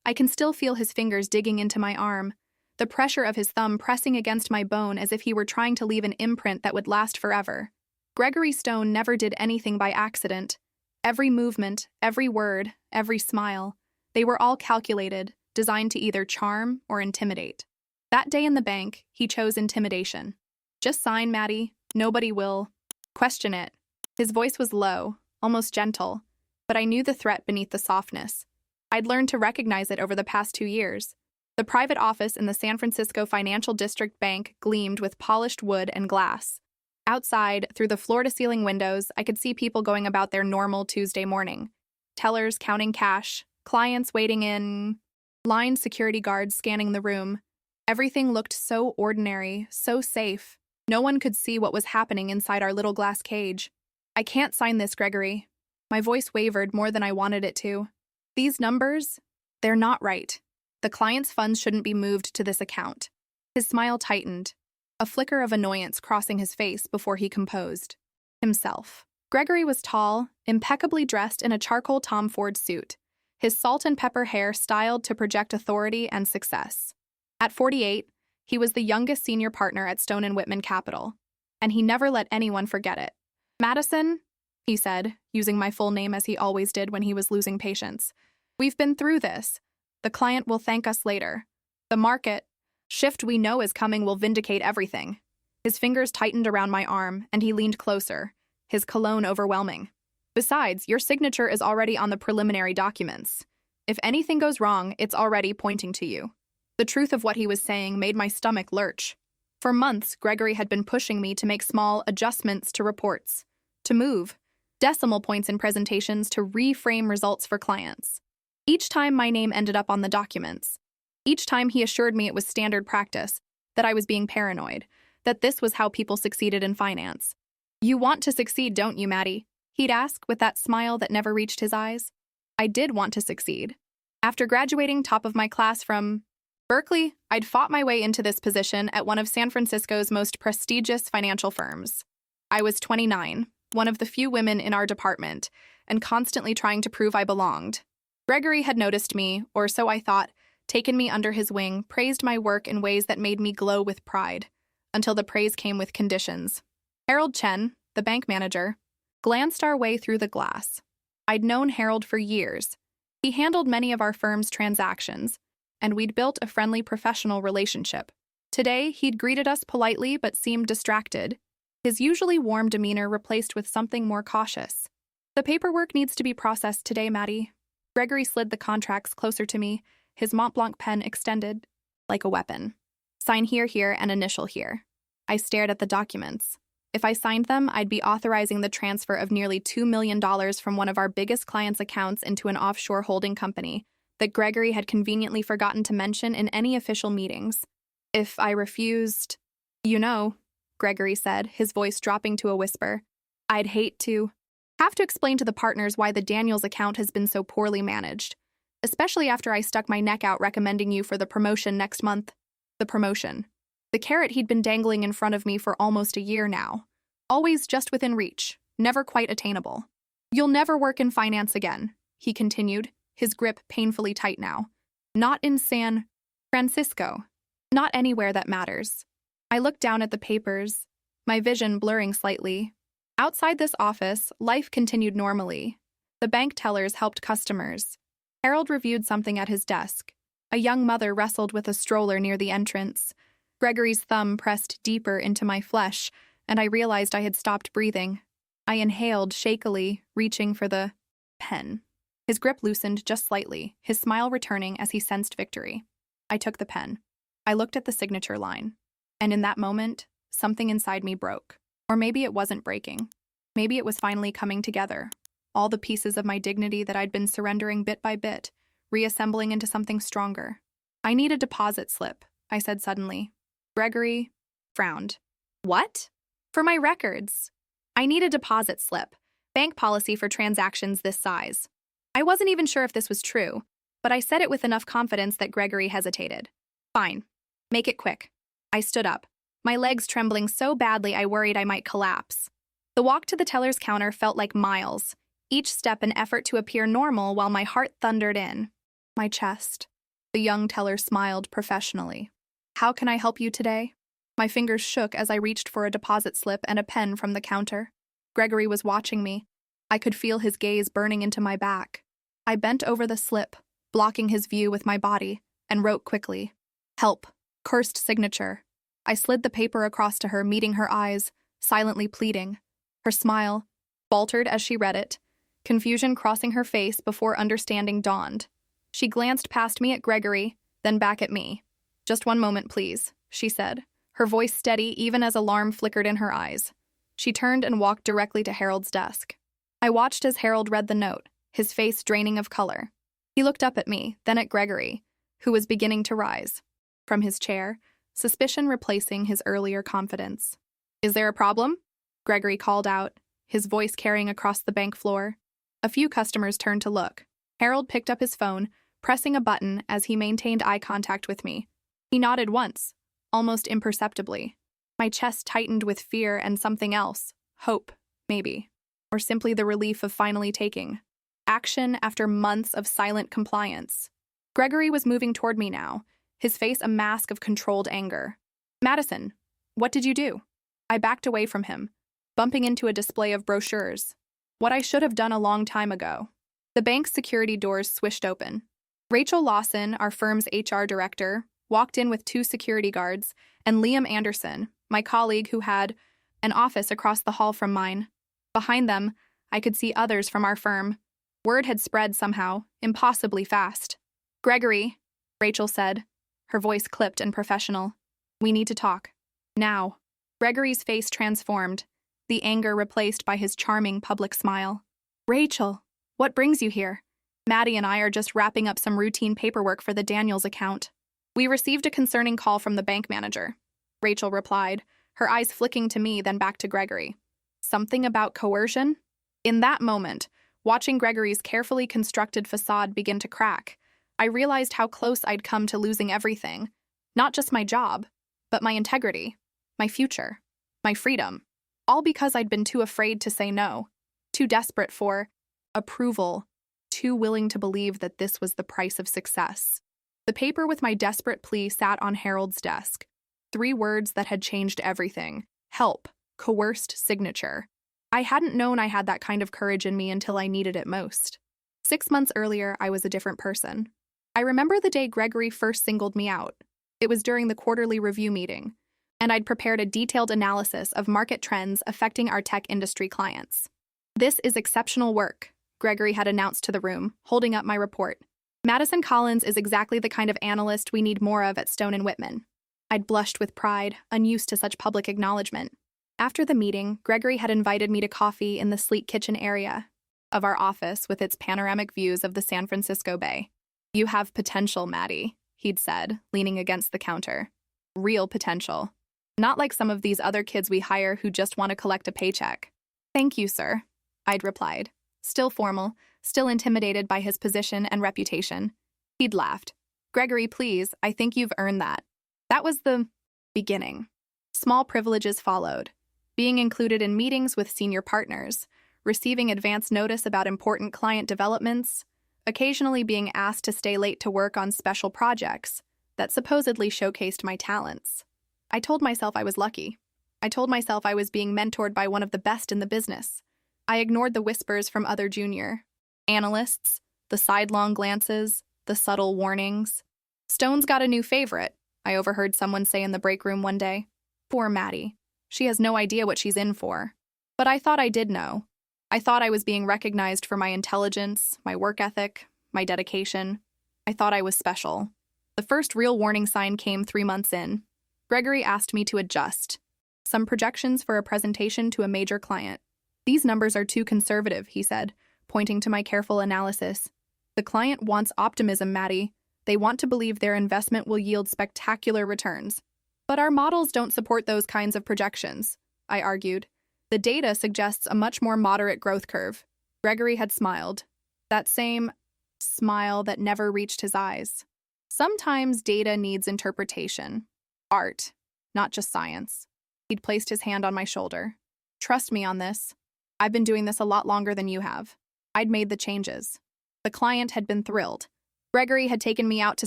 I can still feel his fingers digging into my arm, the pressure of his thumb pressing against my bone as if he were trying to leave an imprint that would last forever. Gregory Stone never did anything by accident. Every movement, every word, every smile, they were all calculated, designed to either charm or intimidate. That day in the bank, he chose intimidation. Just sign, Maddie. Nobody will question it. His voice was low, almost gentle, but I knew the threat beneath the softness. I'd learned to recognize it over the past 2 years. The private office in the San Francisco Financial District Bank gleamed with polished wood and glass. Outside, through the floor-to-ceiling windows, I could see people going about their normal Tuesday morning. Tellers counting cash, clients waiting in, lined security guards scanning the room. Everything looked so ordinary, so safe. No one could see what was happening inside our little glass cage. I can't sign this, Gregory. My voice wavered more than I wanted it to. These numbers, they're not right. The client's funds shouldn't be moved to this account. His smile tightened, a flicker of annoyance crossing his face before he composed himself. Gregory was tall, impeccably dressed in a charcoal Tom Ford suit, his salt and pepper hair styled to project authority and success. At 48, he was the youngest senior partner at Stone & Whitman Capital, and he never let anyone forget it. "Madison," he said, using my full name as he always did when he was losing patience. "We've been through this. The client will thank us later. The market shift we know is coming will vindicate everything." His fingers tightened around my arm, and he leaned closer, his cologne overwhelming. "Besides, your signature is already on the preliminary documents. If anything goes wrong, it's already pointing to you." The truth of what he was saying made my stomach lurch. For months, Gregory had been pushing me to make small adjustments to reports, to move decimal points in presentations, to reframe results for clients. Each time my name ended up on the documents. Each time he assured me it was standard practice, that I was being paranoid, that this was how people succeeded in finance. "You want to succeed, don't you, Maddie?" he'd ask with that smile that never reached his eyes. I did want to succeed. After graduating top of my class from Berkeley, I'd fought my way into this position at one of San Francisco's most prestigious financial firms. I was 29, one of the few women in our department, and constantly trying to prove I belonged. Gregory had noticed me, or so I thought, taken me under his wing, praised my work in ways that made me glow with pride, until the praise came with conditions. Harold Chen, the bank manager, glanced our way through the glass. I'd known Harold for years. He handled many of our firm's transactions, and we'd built a friendly professional relationship. Today, he'd greeted us politely but seemed distracted, his usually warm demeanor replaced with something more cautious. "The paperwork needs to be processed today, Maddie." Gregory slid the contracts closer to me, his Mont Blanc pen extended like a weapon. "Sign here, here, and initial here." I stared at the documents. If I signed them, I'd be authorizing the transfer of nearly $2 million from one of our biggest clients' accounts into an offshore holding company that Gregory had conveniently forgotten to mention in any official meetings. If I refused, "You know," Gregory said, his voice dropping to a whisper, "I'd hate to have to explain to the partners why the Daniels account has been so poorly managed, especially after I stuck my neck out recommending you for the promotion next month." The promotion. The carrot he'd been dangling in front of me for almost a year now. Always just within reach, never quite attainable. "You'll never work in finance again," he continued, his grip painfully tight now. "Not in San Francisco. Not anywhere that matters." I looked down at the papers, my vision blurring slightly. Outside this office, life continued normally. The bank tellers helped customers. Harold reviewed something at his desk. A young mother wrestled with a stroller near the entrance. Gregory's thumb pressed deeper into my flesh, and I realized I had stopped breathing. I inhaled shakily, reaching for the pen. His grip loosened just slightly, his smile returning as he sensed victory. I took the pen. I looked at the signature line. And in that moment, something inside me broke. Or maybe it wasn't breaking. Maybe it was finally coming together. All the pieces of my dignity that I'd been surrendering bit by bit, reassembling into something stronger. "I need a deposit slip," I said suddenly. Gregory frowned. "What?" "For my records. I need a deposit slip. Bank policy for transactions this size." I wasn't even sure if this was true, but I said it with enough confidence that Gregory hesitated. "Fine. Make it quick." I stood up, my legs trembling so badly I worried I might collapse. The walk to the teller's counter felt like miles, each step an effort to appear normal while my heart thundered in my chest. The young teller smiled professionally. How can I help you today? My fingers shook as I reached for a deposit slip and a pen from the counter. Gregory was watching me. I could feel his gaze burning into my back. I bent over the slip, blocking his view with my body, and wrote quickly, "Help, cursed signature." I slid the paper across to her, meeting her eyes, silently pleading. Her smile faltered as she read it, confusion crossing her face before understanding dawned. She glanced past me at Gregory, then back at me. "Just one moment, please," she said, her voice steady even as alarm flickered in her eyes. She turned and walked directly to Harold's desk. I watched as Harold read the note, his face draining of color. He looked up at me, then at Gregory, who was beginning to rise from his chair, suspicion replacing his earlier confidence. "Is there a problem?" Gregory called out, his voice carrying across the bank floor. A few customers turned to look. Harold picked up his phone, pressing a button as he maintained eye contact with me. He nodded once, almost imperceptibly. My chest tightened with fear and something else, hope, maybe, or simply the relief of finally taking action after months of silent compliance. Gregory was moving toward me now, his face a mask of controlled anger. "Madison, what did you do?" I backed away from him, bumping into a display of brochures. What I should have done a long time ago. The bank's security doors swished open. Rachel Lawson, our firm's HR director, walked in with 2 security guards, and Liam Anderson, my colleague who had an office across the hall from mine. Behind them, I could see others from our firm. Word had spread somehow, impossibly fast. "Gregory," Rachel said, her voice clipped and professional. "We need to talk. Now." Gregory's face transformed, the anger replaced by his charming public smile. "Rachel, what brings you here? Maddie and I are just wrapping up some routine paperwork for the Daniels account." "We received a concerning call from the bank manager," Rachel replied, her eyes flicking to me then back to Gregory. "Something about coercion?" In that moment, watching Gregory's carefully constructed facade begin to crack, I realized how close I'd come to losing everything. Not just my job, but my integrity, my future, my freedom. All because I'd been too afraid to say no, too desperate for approval, too willing to believe that this was the price of success. The paper with my desperate plea sat on Harold's desk. 3 words that had changed everything. Help, coerced signature. I hadn't known I had that kind of courage in me until I needed it most. 6 months earlier, I was a different person. I remember the day Gregory first singled me out. It was during the quarterly review meeting, and I'd prepared a detailed analysis of market trends affecting our tech industry clients. "This is exceptional work," Gregory had announced to the room, holding up my report. "Madison Collins is exactly the kind of analyst we need more of at Stone & Whitman." I'd blushed with pride, unused to such public acknowledgement. After the meeting, Gregory had invited me to coffee in the sleek kitchen area of our office with its panoramic views of the San Francisco Bay. "You have potential, Maddie," he'd said, leaning against the counter. "Real potential. Not like some of these other kids we hire who just want to collect a paycheck." "Thank you, sir," I'd replied, still formal, still intimidated by his position and reputation. He'd laughed. "Gregory, please, I think you've earned that." That was the beginning. Small privileges followed. Being included in meetings with senior partners, receiving advance notice about important client developments, occasionally being asked to stay late to work on special projects that supposedly showcased my talents. I told myself I was lucky. I told myself I was being mentored by one of the best in the business. I ignored the whispers from other junior analysts, the sidelong glances, the subtle warnings. "Stone's got a new favorite," I overheard someone say in the break room one day. "Poor Maddie. She has no idea what she's in for." But I thought I did know. I thought I was being recognized for my intelligence, my work ethic, my dedication. I thought I was special. The first real warning sign came 3 months in. Gregory asked me to adjust some projections for a presentation to a major client. "These numbers are too conservative," he said, pointing to my careful analysis. "The client wants optimism, Maddie. They want to believe their investment will yield spectacular returns. But our models don't support those kinds of projections," I argued. "The data suggests a much more moderate growth curve." Gregory had smiled. That same smile that never reached his eyes. "Sometimes data needs interpretation. Art, not just science." He'd placed his hand on my shoulder. "Trust me on this. I've been doing this a lot longer than you have." I'd made the changes. The client had been thrilled. Gregory had taken me out to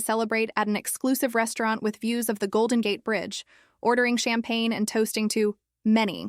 celebrate at an exclusive restaurant with views of the Golden Gate Bridge, ordering champagne and toasting to many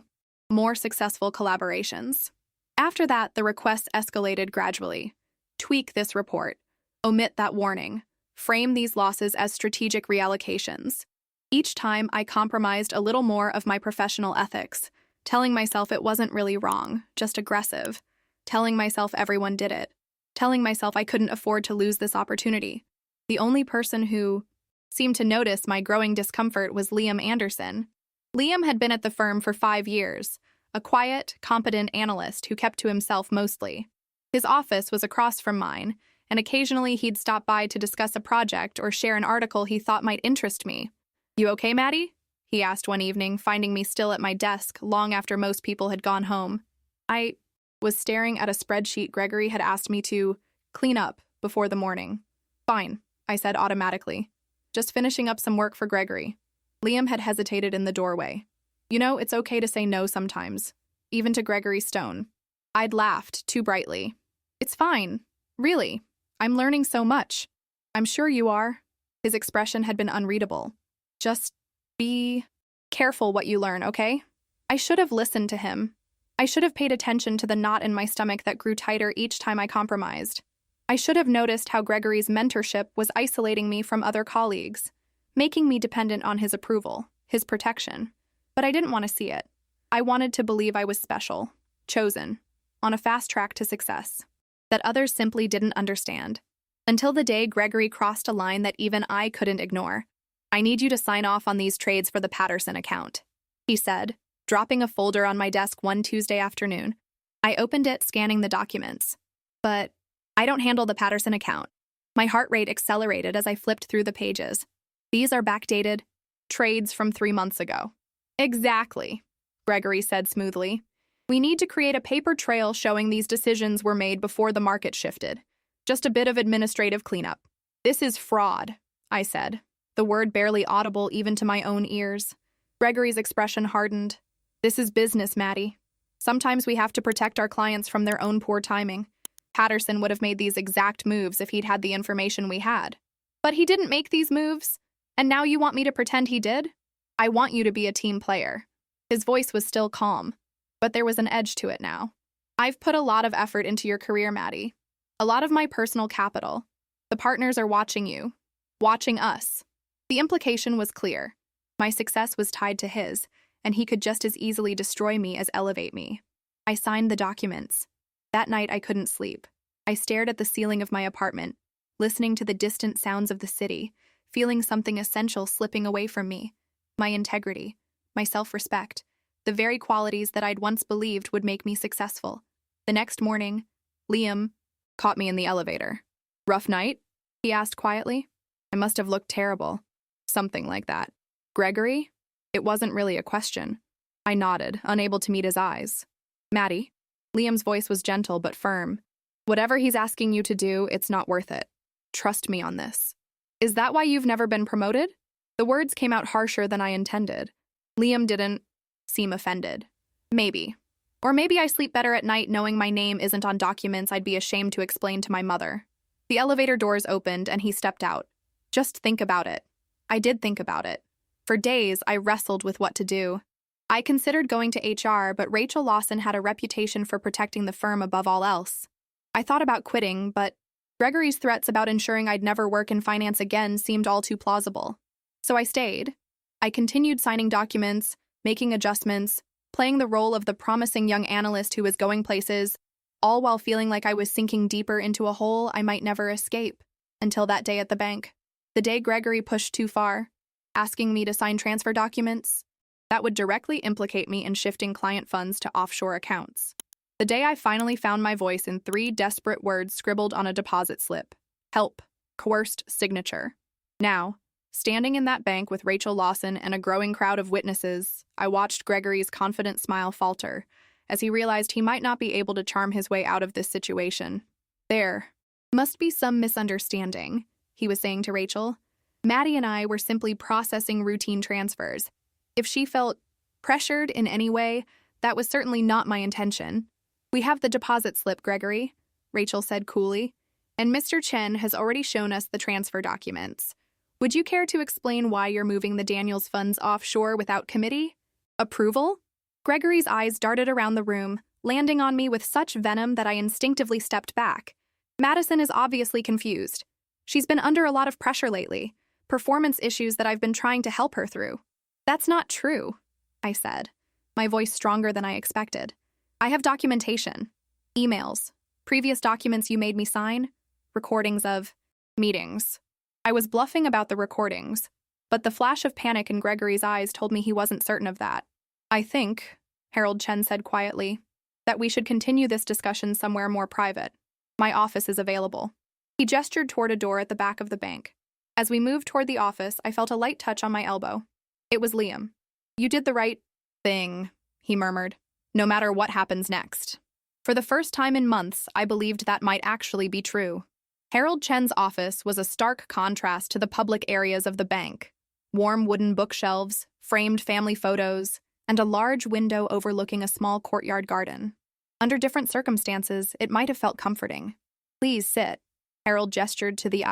more successful collaborations. After that, the requests escalated gradually. Tweak this report. Omit that warning. Frame these losses as strategic reallocations. Each time, I compromised a little more of my professional ethics, telling myself it wasn't really wrong, just aggressive. Telling myself everyone did it. Telling myself I couldn't afford to lose this opportunity. The only person who seemed to notice my growing discomfort was Liam Anderson. Liam had been at the firm for 5 years, a quiet, competent analyst who kept to himself mostly. His office was across from mine, and occasionally he'd stop by to discuss a project or share an article he thought might interest me. "You okay, Maddie?" he asked one evening, finding me still at my desk long after most people had gone home. I was staring at a spreadsheet Gregory had asked me to clean up before the morning. "Fine," I said automatically. "Just finishing up some work for Gregory." Liam had hesitated in the doorway. "You know, it's okay to say no sometimes, even to Gregory Stone." I'd laughed too brightly. "It's fine. Really. I'm learning so much." "I'm sure you are." His expression had been unreadable. "Just be careful what you learn, okay?" I should have listened to him. I should have paid attention to the knot in my stomach that grew tighter each time I compromised. I should have noticed how Gregory's mentorship was isolating me from other colleagues, making me dependent on his approval, his protection. But I didn't want to see it. I wanted to believe I was special, chosen, on a fast track to success, that others simply didn't understand. Until the day Gregory crossed a line that even I couldn't ignore. "I need you to sign off on these trades for the Patterson account," he said, dropping a folder on my desk one Tuesday afternoon. I opened it, scanning the documents. "But I don't handle the Patterson account." My heart rate accelerated as I flipped through the pages. "These are backdated trades from 3 months ago." "Exactly," Gregory said smoothly. "We need to create a paper trail showing these decisions were made before the market shifted. Just a bit of administrative cleanup." "This is fraud," I said, the word barely audible even to my own ears. Gregory's expression hardened. "This is business, Maddie. Sometimes we have to protect our clients from their own poor timing. Patterson would have made these exact moves if he'd had the information we had. But he didn't make these moves, and now you want me to pretend he did? I want you to be a team player." His voice was still calm, but there was an edge to it now. "I've put a lot of effort into your career, Maddie. A lot of my personal capital. The partners are watching you. Watching us." The implication was clear. My success was tied to his, and he could just as easily destroy me as elevate me. I signed the documents. That night I couldn't sleep. I stared at the ceiling of my apartment, listening to the distant sounds of the city, feeling something essential slipping away from me. My integrity, my self-respect, the very qualities that I'd once believed would make me successful. The next morning, Liam caught me in the elevator. "Rough night?" he asked quietly. I must have looked terrible. Something like that. "Gregory?" It wasn't really a question. I nodded, unable to meet his eyes. "Maddie?" Liam's voice was gentle but firm. "Whatever he's asking you to do, it's not worth it. Trust me on this." "Is that why you've never been promoted?" The words came out harsher than I intended. Liam didn't seem offended. "Maybe. Or maybe I sleep better at night knowing my name isn't on documents I'd be ashamed to explain to my mother." The elevator doors opened and he stepped out. "Just think about it." I did think about it. For days, I wrestled with what to do. I considered going to HR, but Rachel Lawson had a reputation for protecting the firm above all else. I thought about quitting, but Gregory's threats about ensuring I'd never work in finance again seemed all too plausible. So I stayed. I continued signing documents, making adjustments, playing the role of the promising young analyst who was going places, all while feeling like I was sinking deeper into a hole I might never escape, until that day at the bank. The day Gregory pushed too far, asking me to sign transfer documents that would directly implicate me in shifting client funds to offshore accounts. The day I finally found my voice in 3 desperate words scribbled on a deposit slip. Help. Coerced signature. Now, standing in that bank with Rachel Lawson and a growing crowd of witnesses, I watched Gregory's confident smile falter as he realized he might not be able to charm his way out of this situation. "There must be some misunderstanding," he was saying to Rachel. "Maddie and I were simply processing routine transfers. If she felt pressured in any way, that was certainly not my intention." "We have the deposit slip, Gregory," Rachel said coolly. And Mr. Chen has already shown us the transfer documents. Would you care to explain why you're moving the Daniels funds offshore without committee? Approval? Gregory's eyes darted around the room, landing on me with such venom that I instinctively stepped back. Madison is obviously confused. She's been under a lot of pressure lately, performance issues that I've been trying to help her through. That's not true, I said, my voice stronger than I expected. I have documentation, emails, previous documents you made me sign, recordings of meetings. I was bluffing about the recordings, but the flash of panic in Gregory's eyes told me he wasn't certain of that. I think, Harold Chen said quietly, that we should continue this discussion somewhere more private. My office is available. He gestured toward a door at the back of the bank. As we moved toward the office, I felt a light touch on my elbow. It was Liam. You did the right thing, he murmured, no matter what happens next. For the first time in months, I believed that might actually be true. Harold Chen's office was a stark contrast to the public areas of the bank. Warm wooden bookshelves, framed family photos, and a large window overlooking a small courtyard garden. Under different circumstances, it might have felt comforting. Please sit. Harold gestured to the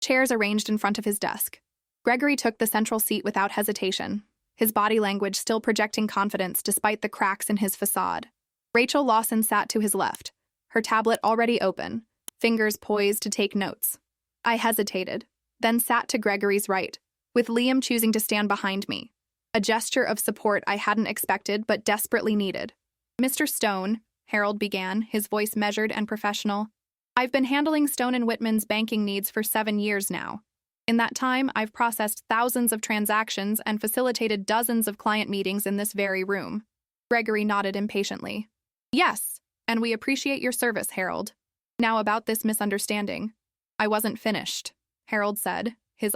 chairs arranged in front of his desk. Gregory took the central seat without hesitation, his body language still projecting confidence despite the cracks in his facade. Rachel Lawson sat to his left, her tablet already open, fingers poised to take notes. I hesitated, then sat to Gregory's right, with Liam choosing to stand behind me, a gesture of support I hadn't expected but desperately needed. Mr. Stone, Harold began, his voice measured and professional. I've been handling Stone & Whitman's banking needs for 7 years now. In that time, I've processed thousands of transactions and facilitated dozens of client meetings in this very room. Gregory nodded impatiently. Yes, and we appreciate your service, Harold. Now about this misunderstanding. I wasn't finished, Harold said, his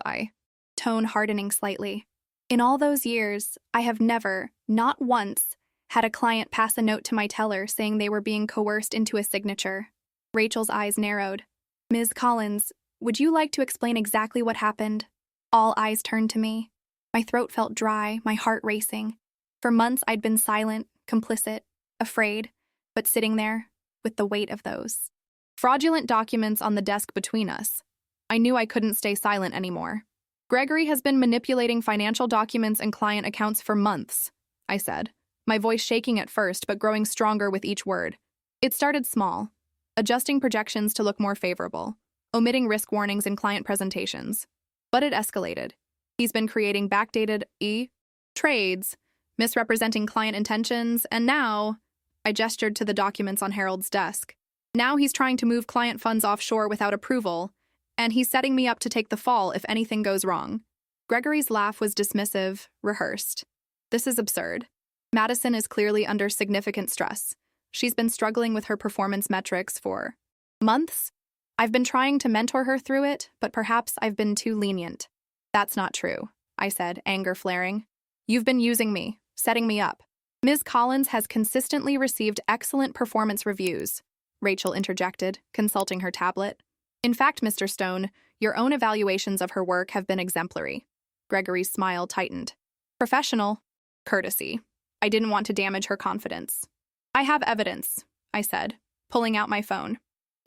tone hardening slightly. In all those years, I have never, not once, had a client pass a note to my teller saying they were being coerced into a signature. Rachel's eyes narrowed. Ms. Collins, would you like to explain exactly what happened? All eyes turned to me. My throat felt dry, my heart racing. For months I'd been silent, complicit, afraid, but sitting there, with the weight of those fraudulent documents on the desk between us. I knew I couldn't stay silent anymore. Gregory has been manipulating financial documents and client accounts for months, I said, my voice shaking at first but growing stronger with each word. It started small, adjusting projections to look more favorable, omitting risk warnings in client presentations. But it escalated. He's been creating backdated trades, misrepresenting client intentions, and now, I gestured to the documents on Harold's desk. Now he's trying to move client funds offshore without approval, and he's setting me up to take the fall if anything goes wrong. Gregory's laugh was dismissive, rehearsed. This is absurd. Madison is clearly under significant stress. She's been struggling with her performance metrics for months. I've been trying to mentor her through it, but perhaps I've been too lenient. That's not true, I said, anger flaring. You've been using me, setting me up. Ms. Collins has consistently received excellent performance reviews, Rachel interjected, consulting her tablet. In fact, Mr. Stone, your own evaluations of her work have been exemplary. Gregory's smile tightened. Professional, courtesy. I didn't want to damage her confidence. I have evidence, I said, pulling out my phone.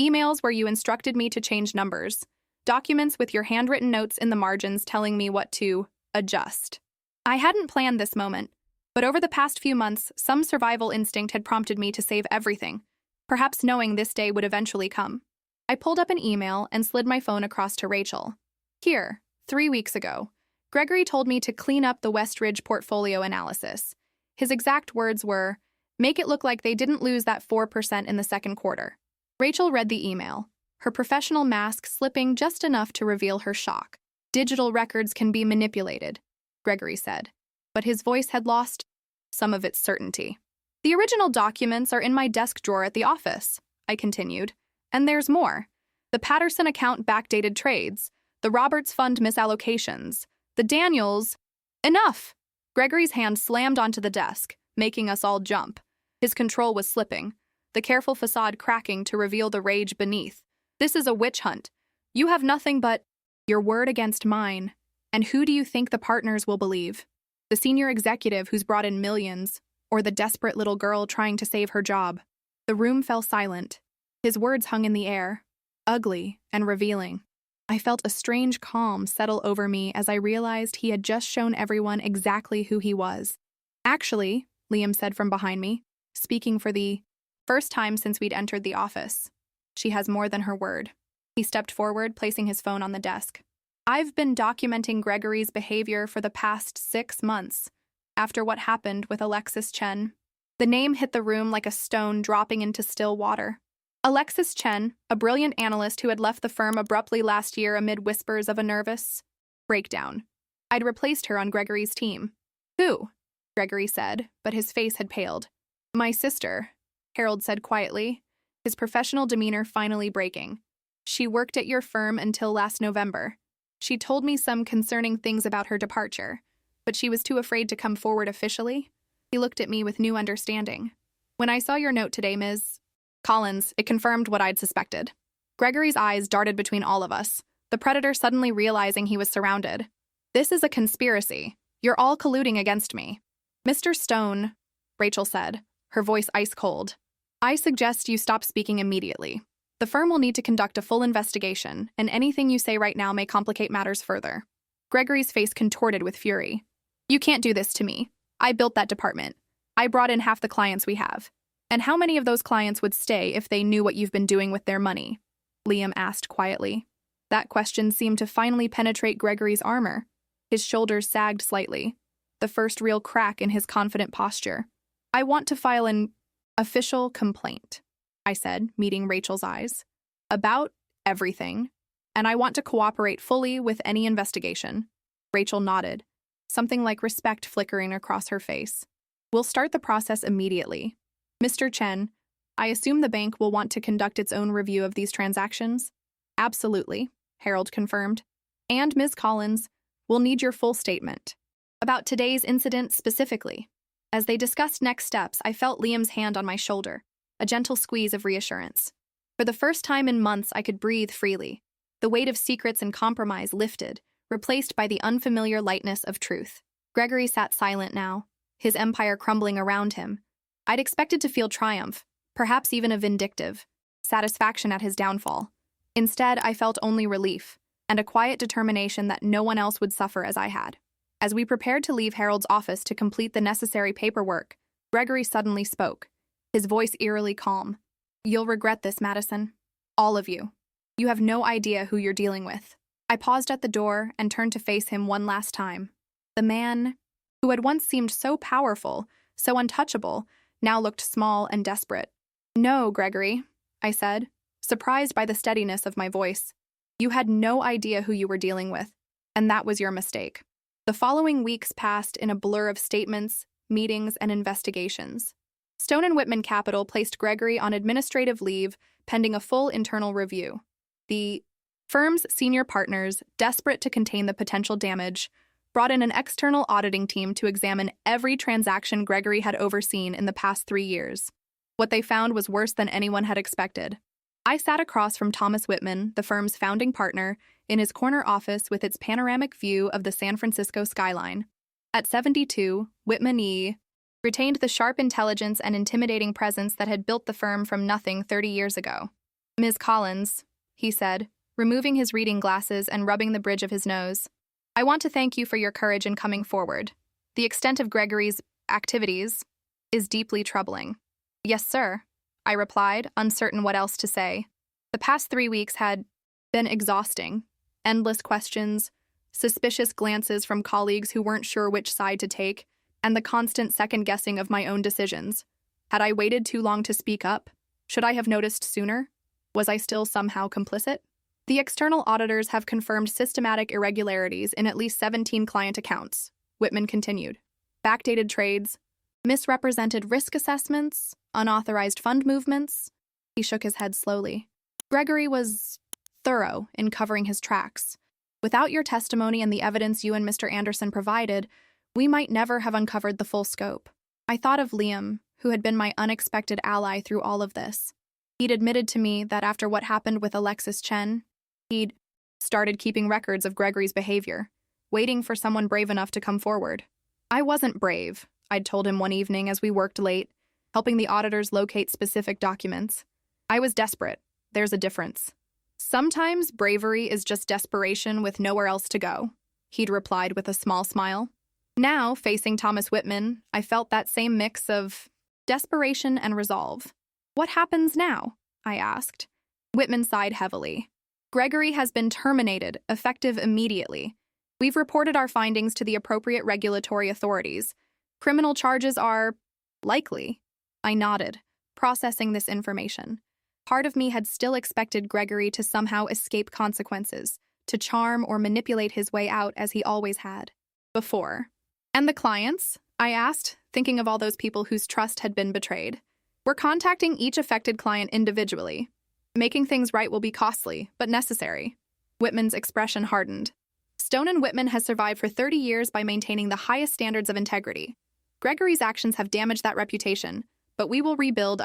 Emails where you instructed me to change numbers. Documents with your handwritten notes in the margins telling me what to adjust. I hadn't planned this moment, but over the past few months, some survival instinct had prompted me to save everything, perhaps knowing this day would eventually come. I pulled up an email and slid my phone across to Rachel. Here, 3 weeks ago, Gregory told me to clean up the Westridge portfolio analysis. His exact words were, make it look like they didn't lose that 4% in the second quarter. Rachel read the email, her professional mask slipping just enough to reveal her shock. Digital records can be manipulated, Gregory said, but his voice had lost some of its certainty. The original documents are in my desk drawer at the office, I continued, and there's more. The Patterson account backdated trades, the Roberts Fund misallocations, the Daniels— Enough! Gregory's hand slammed onto the desk, making us all jump. His control was slipping, the careful facade cracking to reveal the rage beneath. This is a witch hunt. You have nothing but your word against mine. And who do you think the partners will believe? The senior executive who's brought in millions, or the desperate little girl trying to save her job? The room fell silent. His words hung in the air. ugly and revealing. I felt a strange calm settle over me as I realized he had just shown everyone exactly who he was. Actually, Liam said from behind me, speaking for the first time since we'd entered the office. She has more than her word. He stepped forward, placing his phone on the desk. I've been documenting Gregory's behavior for the past 6 months, after what happened with Alexis Chen. The name hit the room like a stone dropping into still water. Alexis Chen, a brilliant analyst who had left the firm abruptly last year amid whispers of a nervous breakdown. I'd replaced her on Gregory's team. Who? Gregory said, but his face had paled. My sister, Harold said quietly, his professional demeanor finally breaking. She worked at your firm until last November. She told me some concerning things about her departure, but she was too afraid to come forward officially. He looked at me with new understanding. When I saw your note today, Ms. Collins, it confirmed what I'd suspected. Gregory's eyes darted between all of us, the predator suddenly realizing he was surrounded. This is a conspiracy. You're all colluding against me. Mr. Stone, Rachel said, her voice ice cold. I suggest you stop speaking immediately. The firm will need to conduct a full investigation, and anything you say right now may complicate matters further. Gregory's face contorted with fury. You can't do this to me. I built that department. I brought in half the clients we have. And how many of those clients would stay if they knew what you've been doing with their money? Liam asked quietly. That question seemed to finally penetrate Gregory's armor. His shoulders sagged slightly, the first real crack in his confident posture. I want to file an official complaint, I said, meeting Rachel's eyes. About everything. And I want to cooperate fully with any investigation. Rachel nodded, something like respect flickering across her face. We'll start the process immediately. Mr. Chen, I assume the bank will want to conduct its own review of these transactions? Absolutely, Harold confirmed. And Ms. Collins, we'll need your full statement. About today's incident specifically. As they discussed next steps, I felt Liam's hand on my shoulder, a gentle squeeze of reassurance. For the first time in months, I could breathe freely. The weight of secrets and compromise lifted, replaced by the unfamiliar lightness of truth. Gregory sat silent now, his empire crumbling around him. I'd expected to feel triumph, perhaps even a vindictive satisfaction at his downfall. Instead, I felt only relief, and a quiet determination that no one else would suffer as I had. As we prepared to leave Harold's office to complete the necessary paperwork, Gregory suddenly spoke, his voice eerily calm. You'll regret this, Madison. All of you. You have no idea who you're dealing with. I paused at the door and turned to face him one last time. The man, who had once seemed so powerful, so untouchable, now looked small and desperate. No, Gregory, I said, surprised by the steadiness of my voice. You had no idea who you were dealing with, and that was your mistake. The following weeks passed in a blur of statements, meetings, and investigations. Stone and Whitman Capital placed Gregory on administrative leave pending a full internal review. The firm's senior partners, desperate to contain the potential damage, brought in an external auditing team to examine every transaction Gregory had overseen in the past 3 years. What they found was worse than anyone had expected. I sat across from Thomas Whitman, the firm's founding partner, in his corner office with its panoramic view of the San Francisco skyline. At 72, Whitman retained the sharp intelligence and intimidating presence that had built the firm from nothing 30 years ago. Ms. Collins, he said, removing his reading glasses and rubbing the bridge of his nose. I want to thank you for your courage in coming forward. The extent of Gregory's activities is deeply troubling. Yes, sir, I replied, uncertain what else to say. The past 3 weeks had been exhausting. Endless questions, suspicious glances from colleagues who weren't sure which side to take, and the constant second-guessing of my own decisions. Had I waited too long to speak up? Should I have noticed sooner? Was I still somehow complicit? The external auditors have confirmed systematic irregularities in at least 17 client accounts, Whitman continued. Backdated trades, misrepresented risk assessments, unauthorized fund movements. He shook his head slowly. Gregory was thorough in covering his tracks. Without your testimony and the evidence you and Mr. Anderson provided, we might never have uncovered the full scope. I thought of Liam, who had been my unexpected ally through all of this. He'd admitted to me that after what happened with Alexis Chen, he'd started keeping records of Gregory's behavior, waiting for someone brave enough to come forward. I wasn't brave, I'd told him one evening as we worked late, helping the auditors locate specific documents. I was desperate. There's a difference. Sometimes bravery is just desperation with nowhere else to go, he'd replied with a small smile. Now, facing Thomas Whitman, I felt that same mix of desperation and resolve. What happens now? I asked. Whitman sighed heavily. Gregory has been terminated, effective immediately. We've reported our findings to the appropriate regulatory authorities. Criminal charges are likely. I nodded, processing this information. Part of me had still expected Gregory to somehow escape consequences, to charm or manipulate his way out as he always had before. And the clients? I asked, thinking of all those people whose trust had been betrayed. We're contacting each affected client individually. Making things right will be costly, but necessary. Whitman's expression hardened. Stone and Whitman has survived for 30 years by maintaining the highest standards of integrity. Gregory's actions have damaged that reputation, but we will rebuild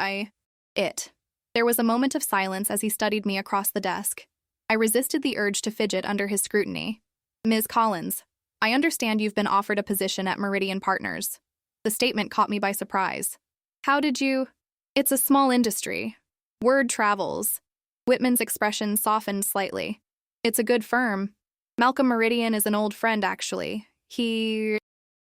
it. There was a moment of silence as he studied me across the desk. I resisted the urge to fidget under his scrutiny. Ms. Collins, I understand you've been offered a position at Meridian Partners. The statement caught me by surprise. How did you? It's a small industry. Word travels. Whitman's expression softened slightly. It's a good firm. Malcolm Meridian is an old friend, actually. He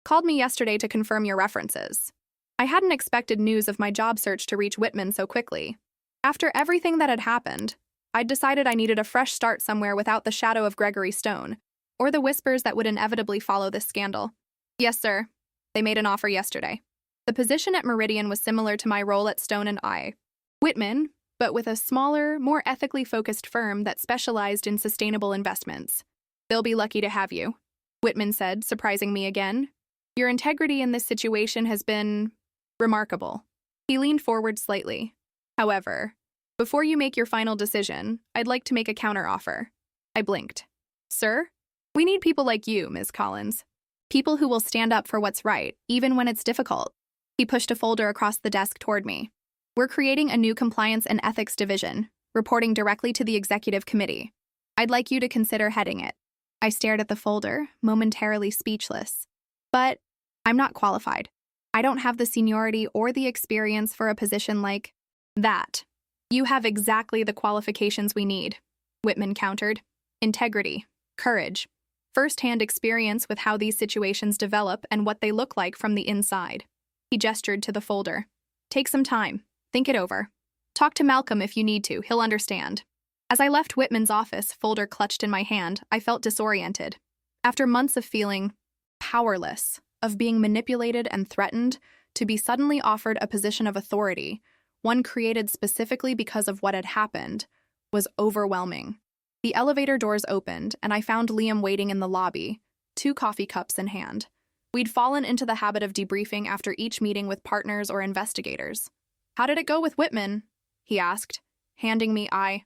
called me yesterday to confirm your references. I hadn't expected news of my job search to reach Whitman so quickly. After everything that had happened, I'd decided I needed a fresh start somewhere without the shadow of Gregory Stone, or the whispers that would inevitably follow this scandal. Yes, sir. They made an offer yesterday. The position at Meridian was similar to my role at Stone and I. Whitman, but with a smaller, more ethically focused firm that specialized in sustainable investments. They'll be lucky to have you, Whitman said, surprising me again. Your integrity in this situation has been remarkable. He leaned forward slightly. However, before you make your final decision, I'd like to make a counteroffer. I blinked. Sir? We need people like you, Ms. Collins. People who will stand up for what's right, even when it's difficult. He pushed a folder across the desk toward me. We're creating a new compliance and ethics division, reporting directly to the executive committee. I'd like you to consider heading it. I stared at the folder, momentarily speechless. But I'm not qualified. I don't have the seniority or the experience for a position like that. You have exactly the qualifications we need, Whitman countered. Integrity, courage, first-hand experience with how these situations develop and what they look like from the inside. He gestured to the folder. Take some time. Think it over. Talk to Malcolm if you need to. He'll understand. As I left Whitman's office, folder clutched in my hand, I felt disoriented. After months of feeling powerless, of being manipulated and threatened, to be suddenly offered a position of authority, one created specifically because of what had happened, was overwhelming. The elevator doors opened, and I found Liam waiting in the lobby, 2 coffee cups in hand. We'd fallen into the habit of debriefing after each meeting with partners or investigators. How did it go with Whitman? He asked, handing me a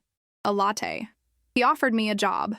latte. He offered me a job,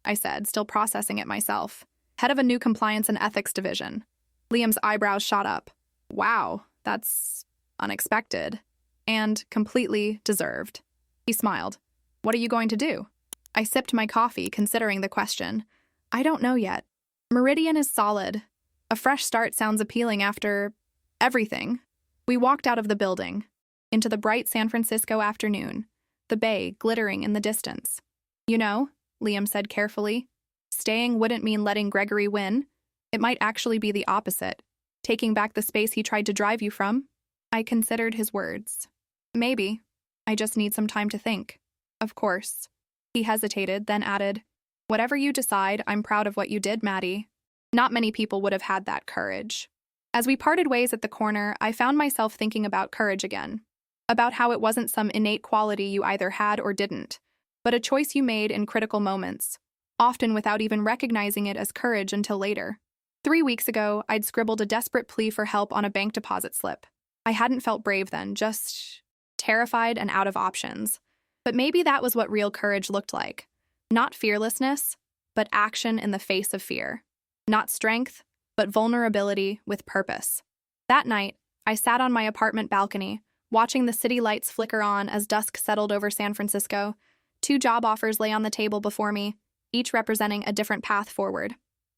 I said, still processing it myself. Head of a new compliance and ethics division. Liam's eyebrows shot up. Wow, that's unexpected. And completely deserved. He smiled. What are you going to do? I sipped my coffee, considering the question. I don't know yet. Meridian is solid. A fresh start sounds appealing after everything. We walked out of the building, into the bright San Francisco afternoon, the bay glittering in the distance. You know, Liam said carefully, staying wouldn't mean letting Gregory win. It might actually be the opposite, taking back the space he tried to drive you from. I considered his words. Maybe. I just need some time to think. Of course. He hesitated, then added, Whatever you decide, I'm proud of what you did, Maddie. Not many people would have had that courage. As we parted ways at the corner, I found myself thinking about courage again. About how it wasn't some innate quality you either had or didn't, but a choice you made in critical moments, often without even recognizing it as courage until later. 3 weeks ago, I'd scribbled a desperate plea for help on a bank deposit slip. I hadn't felt brave then, just terrified and out of options. But maybe that was what real courage looked like. Not fearlessness, but action in the face of fear. Not strength, but vulnerability with purpose. That night, I sat on my apartment balcony, watching the city lights flicker on as dusk settled over San Francisco. 2 job offers lay on the table before me, each representing a different path forward.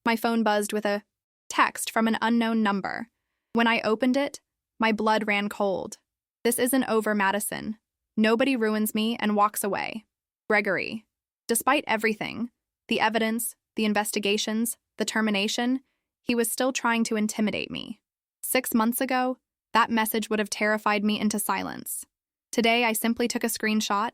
My phone buzzed with a text from an unknown number. When I opened it, my blood ran cold. This isn't over, Madison. Nobody ruins me and walks away. Gregory. Despite everything, the evidence, the investigations, the termination, he was still trying to intimidate me. 6 months ago, that message would have terrified me into silence. Today, I simply took a screenshot,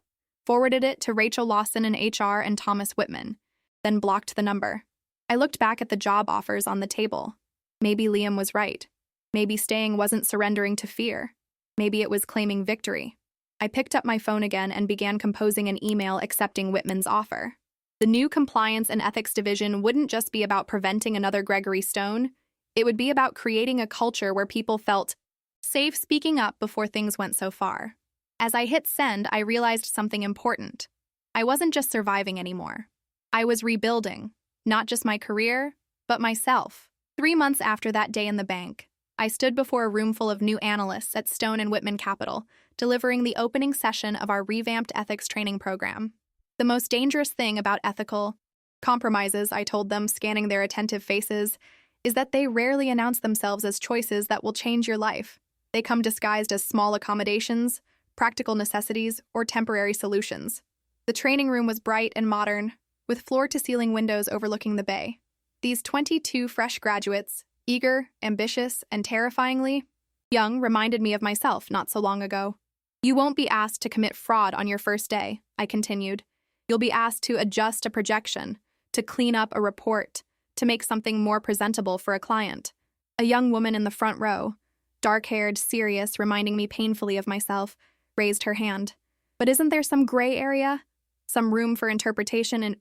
forwarded it to Rachel Lawson in HR and Thomas Whitman, then blocked the number. I looked back at the job offers on the table. Maybe Liam was right. Maybe staying wasn't surrendering to fear. Maybe it was claiming victory. I picked up my phone again and began composing an email accepting Whitman's offer. The new Compliance and Ethics Division wouldn't just be about preventing another Gregory Stone. It would be about creating a culture where people felt safe speaking up before things went so far. As I hit send, I realized something important. I wasn't just surviving anymore. I was rebuilding, not just my career, but myself. 3 months after that day in the bank, I stood before a room full of new analysts at Stone and Whitman Capital, delivering the opening session of our revamped ethics training program. The most dangerous thing about ethical compromises, I told them, scanning their attentive faces, is that they rarely announce themselves as choices that will change your life. They come disguised as small accommodations, practical necessities, or temporary solutions. The training room was bright and modern, with floor-to-ceiling windows overlooking the bay. These 22 fresh graduates, eager, ambitious, and terrifyingly young, reminded me of myself not so long ago. You won't be asked to commit fraud on your first day, I continued. You'll be asked to adjust a projection, to clean up a report, to make something more presentable for a client. A young woman in the front row, dark-haired, serious, reminding me painfully of myself, raised her hand. But isn't there some gray area? Some room for interpretation in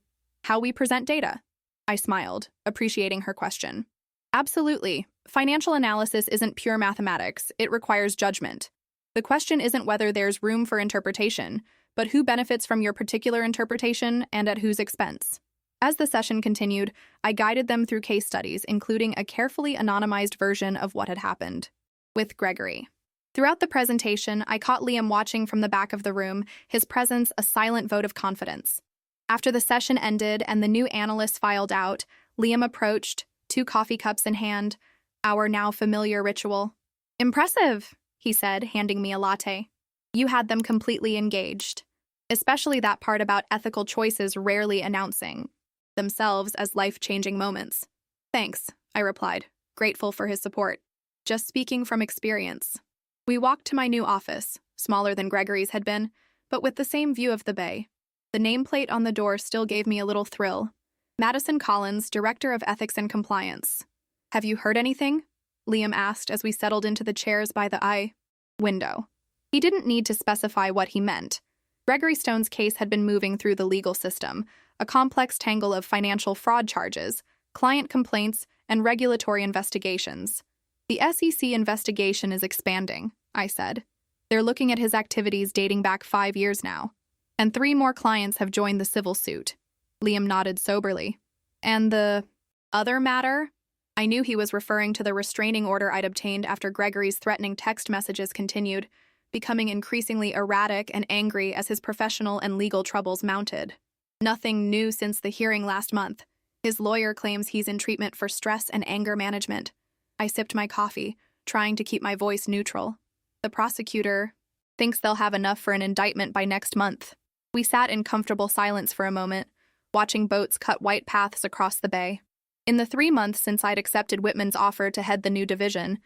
how we present data? I smiled, appreciating her question. Absolutely. Financial analysis isn't pure mathematics. It requires judgment. The question isn't whether there's room for interpretation, but who benefits from your particular interpretation and at whose expense. As the session continued, I guided them through case studies, including a carefully anonymized version of what had happened with Gregory. Throughout the presentation, I caught Liam watching from the back of the room, his presence a silent vote of confidence. After the session ended and the new analysts filed out, Liam approached, 2 coffee cups in hand, our now familiar ritual. Impressive, he said, handing me a latte. You had them completely engaged, especially that part about ethical choices rarely announcing themselves as life-changing moments. Thanks, I replied, grateful for his support. Just speaking from experience. We walked to my new office, smaller than Gregory's had been, but with the same view of the bay. The nameplate on the door still gave me a little thrill. Madison Collins, Director of Ethics and Compliance. Have you heard anything? Liam asked as we settled into the chairs by the window. He didn't need to specify what he meant. Gregory Stone's case had been moving through the legal system, a complex tangle of financial fraud charges, client complaints, and regulatory investigations. The SEC investigation is expanding, I said. They're looking at his activities dating back 5 years now. And 3 more clients have joined the civil suit. Liam nodded soberly. And the other matter? I knew he was referring to the restraining order I'd obtained after Gregory's threatening text messages continued, becoming increasingly erratic and angry as his professional and legal troubles mounted. Nothing new since the hearing last month. His lawyer claims he's in treatment for stress and anger management. I sipped my coffee, trying to keep my voice neutral. The prosecutor thinks they'll have enough for an indictment by next month. We sat in comfortable silence for a moment, watching boats cut white paths across the bay. In the 3 months since I'd accepted Whitman's offer to head the new division,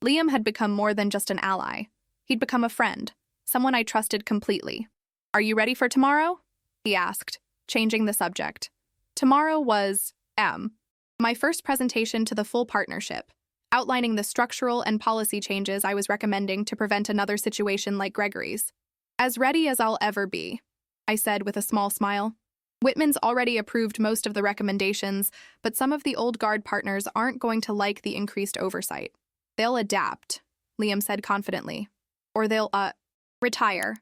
Liam had become more than just an ally. He'd become a friend, someone I trusted completely. Are you ready for tomorrow? He asked, changing the subject. Tomorrow was my first presentation to the full partnership, outlining the structural and policy changes I was recommending to prevent another situation like Gregory's. As ready as I'll ever be, I said with a small smile. Whitman's already approved most of the recommendations, but some of the old guard partners aren't going to like the increased oversight. They'll adapt, Liam said confidently. Or they'll, retire.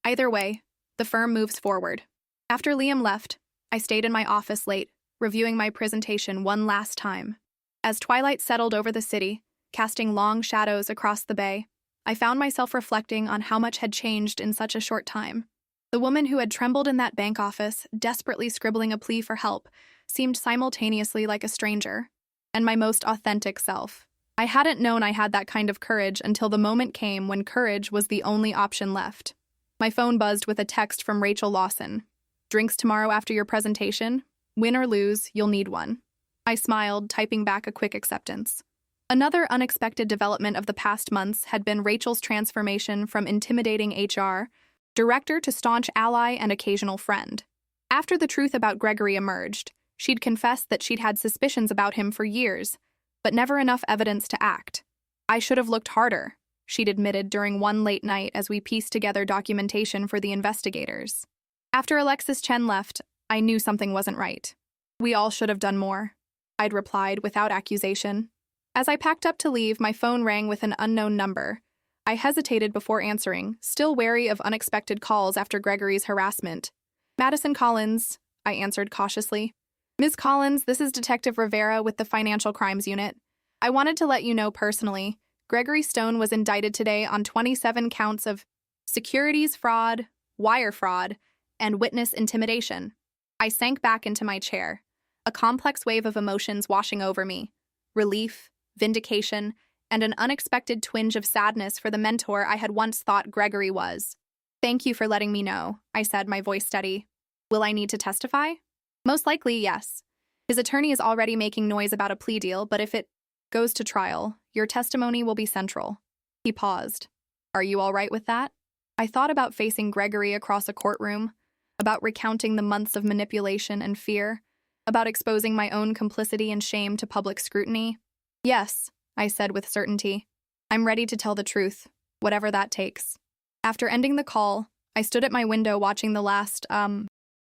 Either way, the firm moves forward. After Liam left, I stayed in my office late, reviewing my presentation one last time. As twilight settled over the city, casting long shadows across the bay, I found myself reflecting on how much had changed in such a short time. The woman who had trembled in that bank office, desperately scribbling a plea for help, seemed simultaneously like a stranger, and my most authentic self. I hadn't known I had that kind of courage until the moment came when courage was the only option left. My phone buzzed with a text from Rachel Lawson. Drinks tomorrow after your presentation? Win or lose, you'll need one. I smiled, typing back a quick acceptance. Another unexpected development of the past months had been Rachel's transformation from intimidating HR director to staunch ally and occasional friend. After the truth about Gregory emerged, she'd confessed that she'd had suspicions about him for years, but never enough evidence to act. I should have looked harder, she'd admitted during one late night as we pieced together documentation for the investigators. After Alexis Chen left, I knew something wasn't right. We all should have done more, I'd replied without accusation. As I packed up to leave, my phone rang with an unknown number. I hesitated before answering, still wary of unexpected calls after Gregory's harassment. Madison Collins, I answered cautiously. Ms. Collins, this is Detective Rivera with the Financial Crimes Unit. I wanted to let you know personally, Gregory Stone was indicted today on 27 counts of securities fraud, wire fraud, and witness intimidation. I sank back into my chair, a complex wave of emotions washing over me. Relief, vindication, and an unexpected twinge of sadness for the mentor I had once thought Gregory was. Thank you for letting me know, I said, my voice steady. Will I need to testify? Most likely, yes. His attorney is already making noise about a plea deal, but if it goes to trial, your testimony will be central. He paused. Are you all right with that? I thought about facing Gregory across a courtroom, about recounting the months of manipulation and fear, about exposing my own complicity and shame to public scrutiny. Yes, I said with certainty. I'm ready to tell the truth, whatever that takes. After ending the call, I stood at my window watching the last,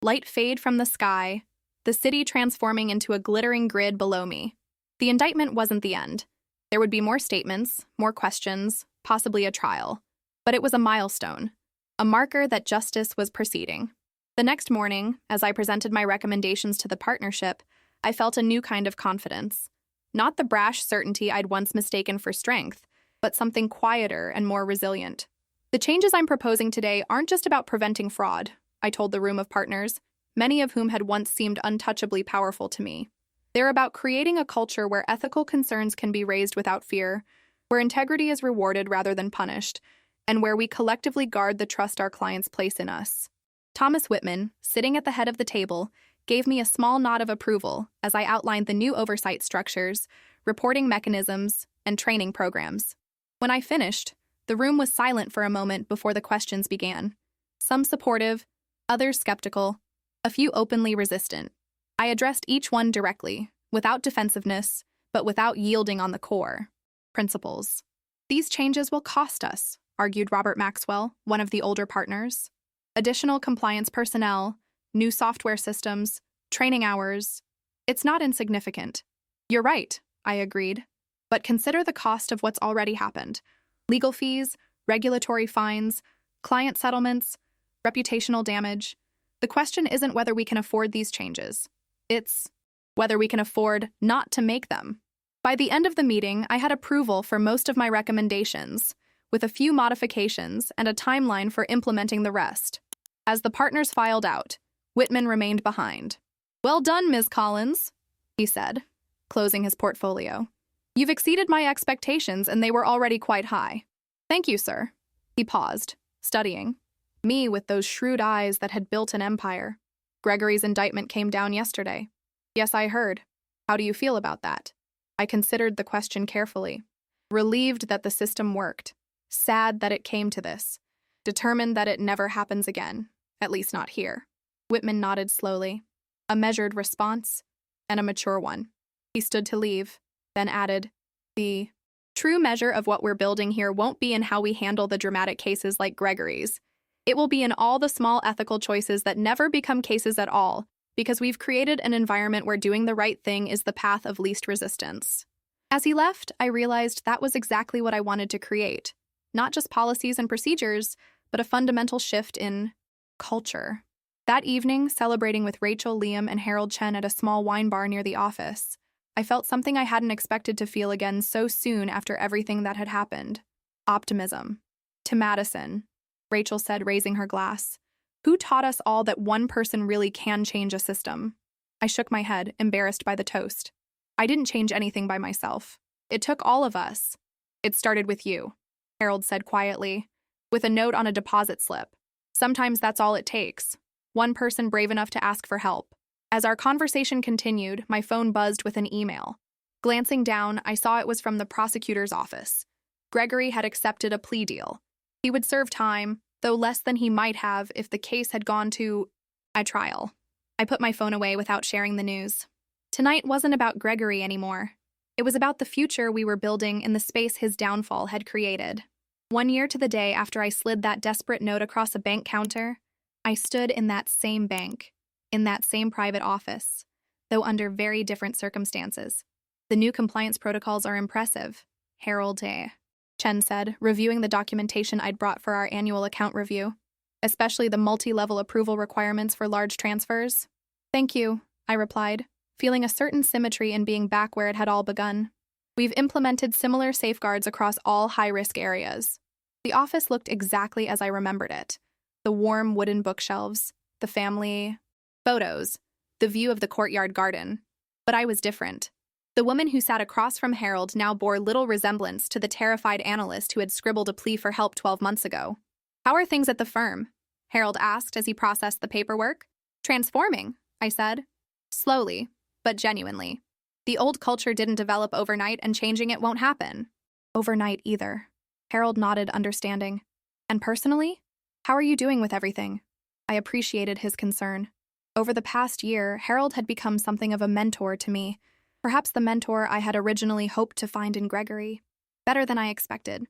light fade from the sky, the city transforming into a glittering grid below me. The indictment wasn't the end. There would be more statements, more questions, possibly a trial. But it was a milestone, a marker that justice was proceeding. The next morning, as I presented my recommendations to the partnership, I felt a new kind of confidence. Not the brash certainty I'd once mistaken for strength, but something quieter and more resilient. The changes I'm proposing today aren't just about preventing fraud, I told the room of partners, many of whom had once seemed untouchably powerful to me. They're about creating a culture where ethical concerns can be raised without fear, where integrity is rewarded rather than punished, and where we collectively guard the trust our clients place in us. Thomas Whitman, sitting at the head of the table, gave me a small nod of approval as I outlined the new oversight structures, reporting mechanisms, and training programs. When I finished, the room was silent for a moment before the questions began. Some supportive, others skeptical, a few openly resistant. I addressed each one directly, without defensiveness, but without yielding on the core principles. These changes will cost us, argued Robert Maxwell, one of the older partners. Additional compliance personnel, new software systems, training hours. It's not insignificant. You're right, I agreed. But consider the cost of what's already happened. Legal fees, regulatory fines, client settlements, reputational damage. The question isn't whether we can afford these changes. It's whether we can afford not to make them. By the end of the meeting, I had approval for most of my recommendations, with a few modifications and a timeline for implementing the rest. As the partners filed out, Whitman remained behind. Well done, Ms. Collins, he said, closing his portfolio. You've exceeded my expectations, and they were already quite high. Thank you, sir. He paused, studying me with those shrewd eyes that had built an empire. Gregory's indictment came down yesterday. Yes, I heard. How do you feel about that? I considered the question carefully. Relieved that the system worked. Sad that it came to this. Determined that it never happens again, at least not here. Whitman nodded slowly. A measured response, and a mature one. He stood to leave, then added, The true measure of what we're building here won't be in how we handle the dramatic cases like Gregory's. It will be in all the small ethical choices that never become cases at all, because we've created an environment where doing the right thing is the path of least resistance. As he left, I realized that was exactly what I wanted to create. Not just policies and procedures, but a fundamental shift in culture. That evening, celebrating with Rachel, Liam, and Harold Chen at a small wine bar near the office, I felt something I hadn't expected to feel again so soon after everything that had happened. Optimism. To Madison, Rachel said, raising her glass. Who taught us all that one person really can change a system? I shook my head, embarrassed by the toast. I didn't change anything by myself. It took all of us. It started with you, Harold said quietly, with a note on a deposit slip. Sometimes that's all it takes. one person brave enough to ask for help. As our conversation continued, my phone buzzed with an email. Glancing down, I saw it was from the prosecutor's office. Gregory had accepted a plea deal. He would serve time, though less than he might have if the case had gone to a trial. I put my phone away without sharing the news. Tonight wasn't about Gregory anymore. It was about the future we were building in the space his downfall had created. 1 year to the day after I slid that desperate note across a bank counter, I stood in that same bank, in that same private office, though under very different circumstances. The new compliance protocols are impressive, Harold A. Chen said, reviewing the documentation I'd brought for our annual account review, especially the multi-level approval requirements for large transfers. Thank you, I replied, feeling a certain symmetry in being back where it had all begun. We've implemented similar safeguards across all high-risk areas. The office looked exactly as I remembered it. The warm wooden bookshelves, the family photos, the view of the courtyard garden. But I was different. The woman who sat across from Harold now bore little resemblance to the terrified analyst who had scribbled a plea for help 12 months ago. How are things at the firm? Harold asked as he processed the paperwork. Transforming, I said. Slowly, but genuinely. The old culture didn't develop overnight, and changing it won't happen. Overnight either. Harold nodded, understanding. And personally? How are you doing with everything? I appreciated his concern. Over the past year, Harold had become something of a mentor to me. Perhaps the mentor I had originally hoped to find in Gregory. Better than I expected,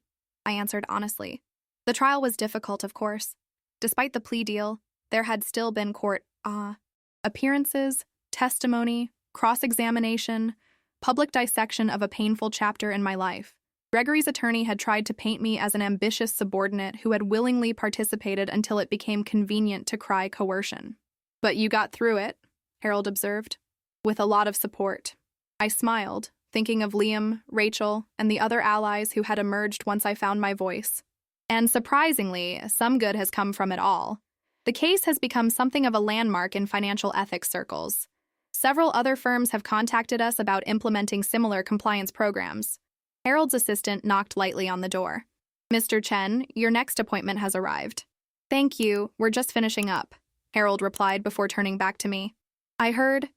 I answered honestly. The trial was difficult, of course. Despite the plea deal, there had still been court appearances, testimony, cross-examination, public dissection of a painful chapter in my life. Gregory's attorney had tried to paint me as an ambitious subordinate who had willingly participated until it became convenient to cry coercion. But you got through it, Harold observed, with a lot of support. I smiled, thinking of Liam, Rachel, and the other allies who had emerged once I found my voice. And surprisingly, some good has come from it all. The case has become something of a landmark in financial ethics circles. Several other firms have contacted us about implementing similar compliance programs. Harold's assistant knocked lightly on the door. Mr. Chen, your next appointment has arrived. Thank you, we're just finishing up, Harold replied before turning back to me. I heard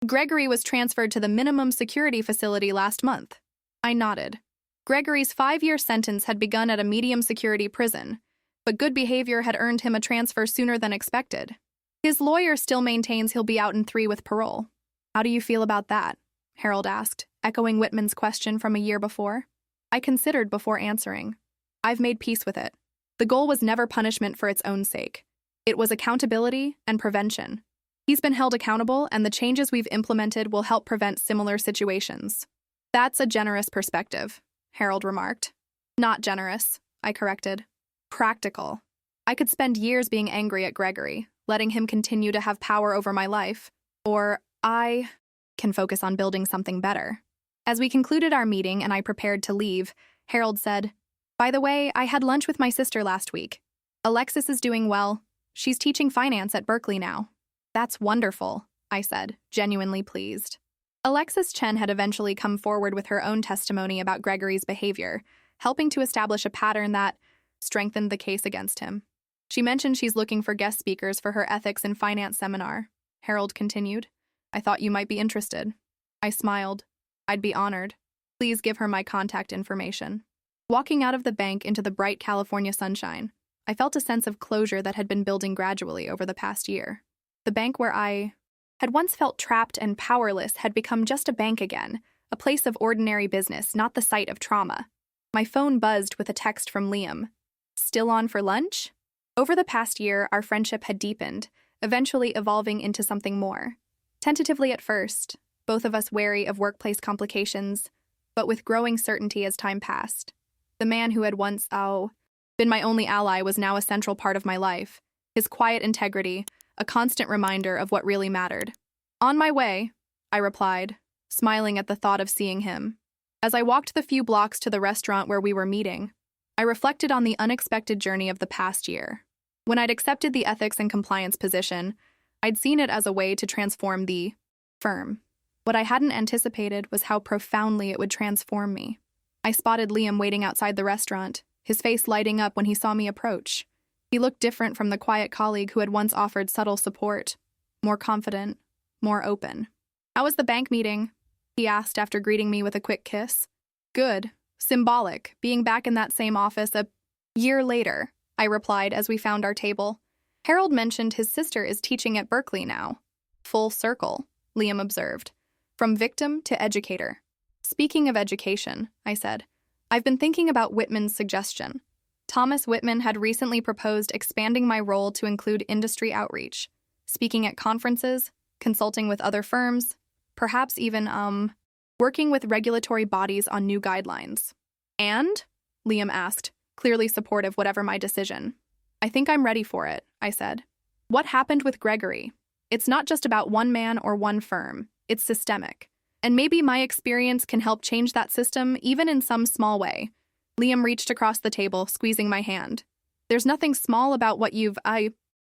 Gregory was transferred to the minimum security facility last month. I nodded. Gregory's 5-year sentence had begun at a medium security prison, but good behavior had earned him a transfer sooner than expected. His lawyer still maintains he'll be out in 3 with parole. How do you feel about that? Harold asked, echoing Whitman's question from a year before. I considered before answering. I've made peace with it. The goal was never punishment for its own sake. It was accountability and prevention. He's been held accountable, and the changes we've implemented will help prevent similar situations. That's a generous perspective, Harold remarked. Not generous, I corrected. Practical. I could spend years being angry at Gregory, letting him continue to have power over my life, or I can focus on building something better. As we concluded our meeting and I prepared to leave, Harold said, By the way, I had lunch with my sister last week. Alexis is doing well. She's teaching finance at Berkeley now. That's wonderful, I said, genuinely pleased. Alexis Chen had eventually come forward with her own testimony about Gregory's behavior, helping to establish a pattern that strengthened the case against him. She mentioned she's looking for guest speakers for her ethics in finance seminar, Harold continued. I thought you might be interested. I smiled. I'd be honored. Please give her my contact information. Walking out of the bank into the bright California sunshine, I felt a sense of closure that had been building gradually over the past year. The bank where I had once felt trapped and powerless had become just a bank again, a place of ordinary business, not the site of trauma. My phone buzzed with a text from Liam. Still on for lunch? Over the past year, our friendship had deepened, eventually evolving into something more. Tentatively at first, both of us wary of workplace complications, but with growing certainty as time passed. The man who had once, been my only ally was now a central part of my life, his quiet integrity, a constant reminder of what really mattered. On my way, I replied, smiling at the thought of seeing him. As I walked the few blocks to the restaurant where we were meeting, I reflected on the unexpected journey of the past year. When I'd accepted the ethics and compliance position, I'd seen it as a way to transform the firm. What I hadn't anticipated was how profoundly it would transform me. I spotted Liam waiting outside the restaurant, his face lighting up when he saw me approach. He looked different from the quiet colleague who had once offered subtle support, more confident, more open. "How was the bank meeting?" he asked after greeting me with a quick kiss. "Good. Symbolic, being back in that same office a year later," I replied as we found our table. "Harold mentioned his sister is teaching at Berkeley now." "Full circle," Liam observed. "From victim to educator." "Speaking of education," I said, "I've been thinking about Whitman's suggestion." Thomas Whitman had recently proposed expanding my role to include industry outreach, speaking at conferences, consulting with other firms, perhaps even, working with regulatory bodies on new guidelines. "And?" Liam asked, clearly supportive whatever my decision. "I think I'm ready for it," I said. "What happened with Gregory? It's not just about one man or one firm, it's systemic. And maybe my experience can help change that system, even in some small way." Liam reached across the table, squeezing my hand. "There's nothing small about what you've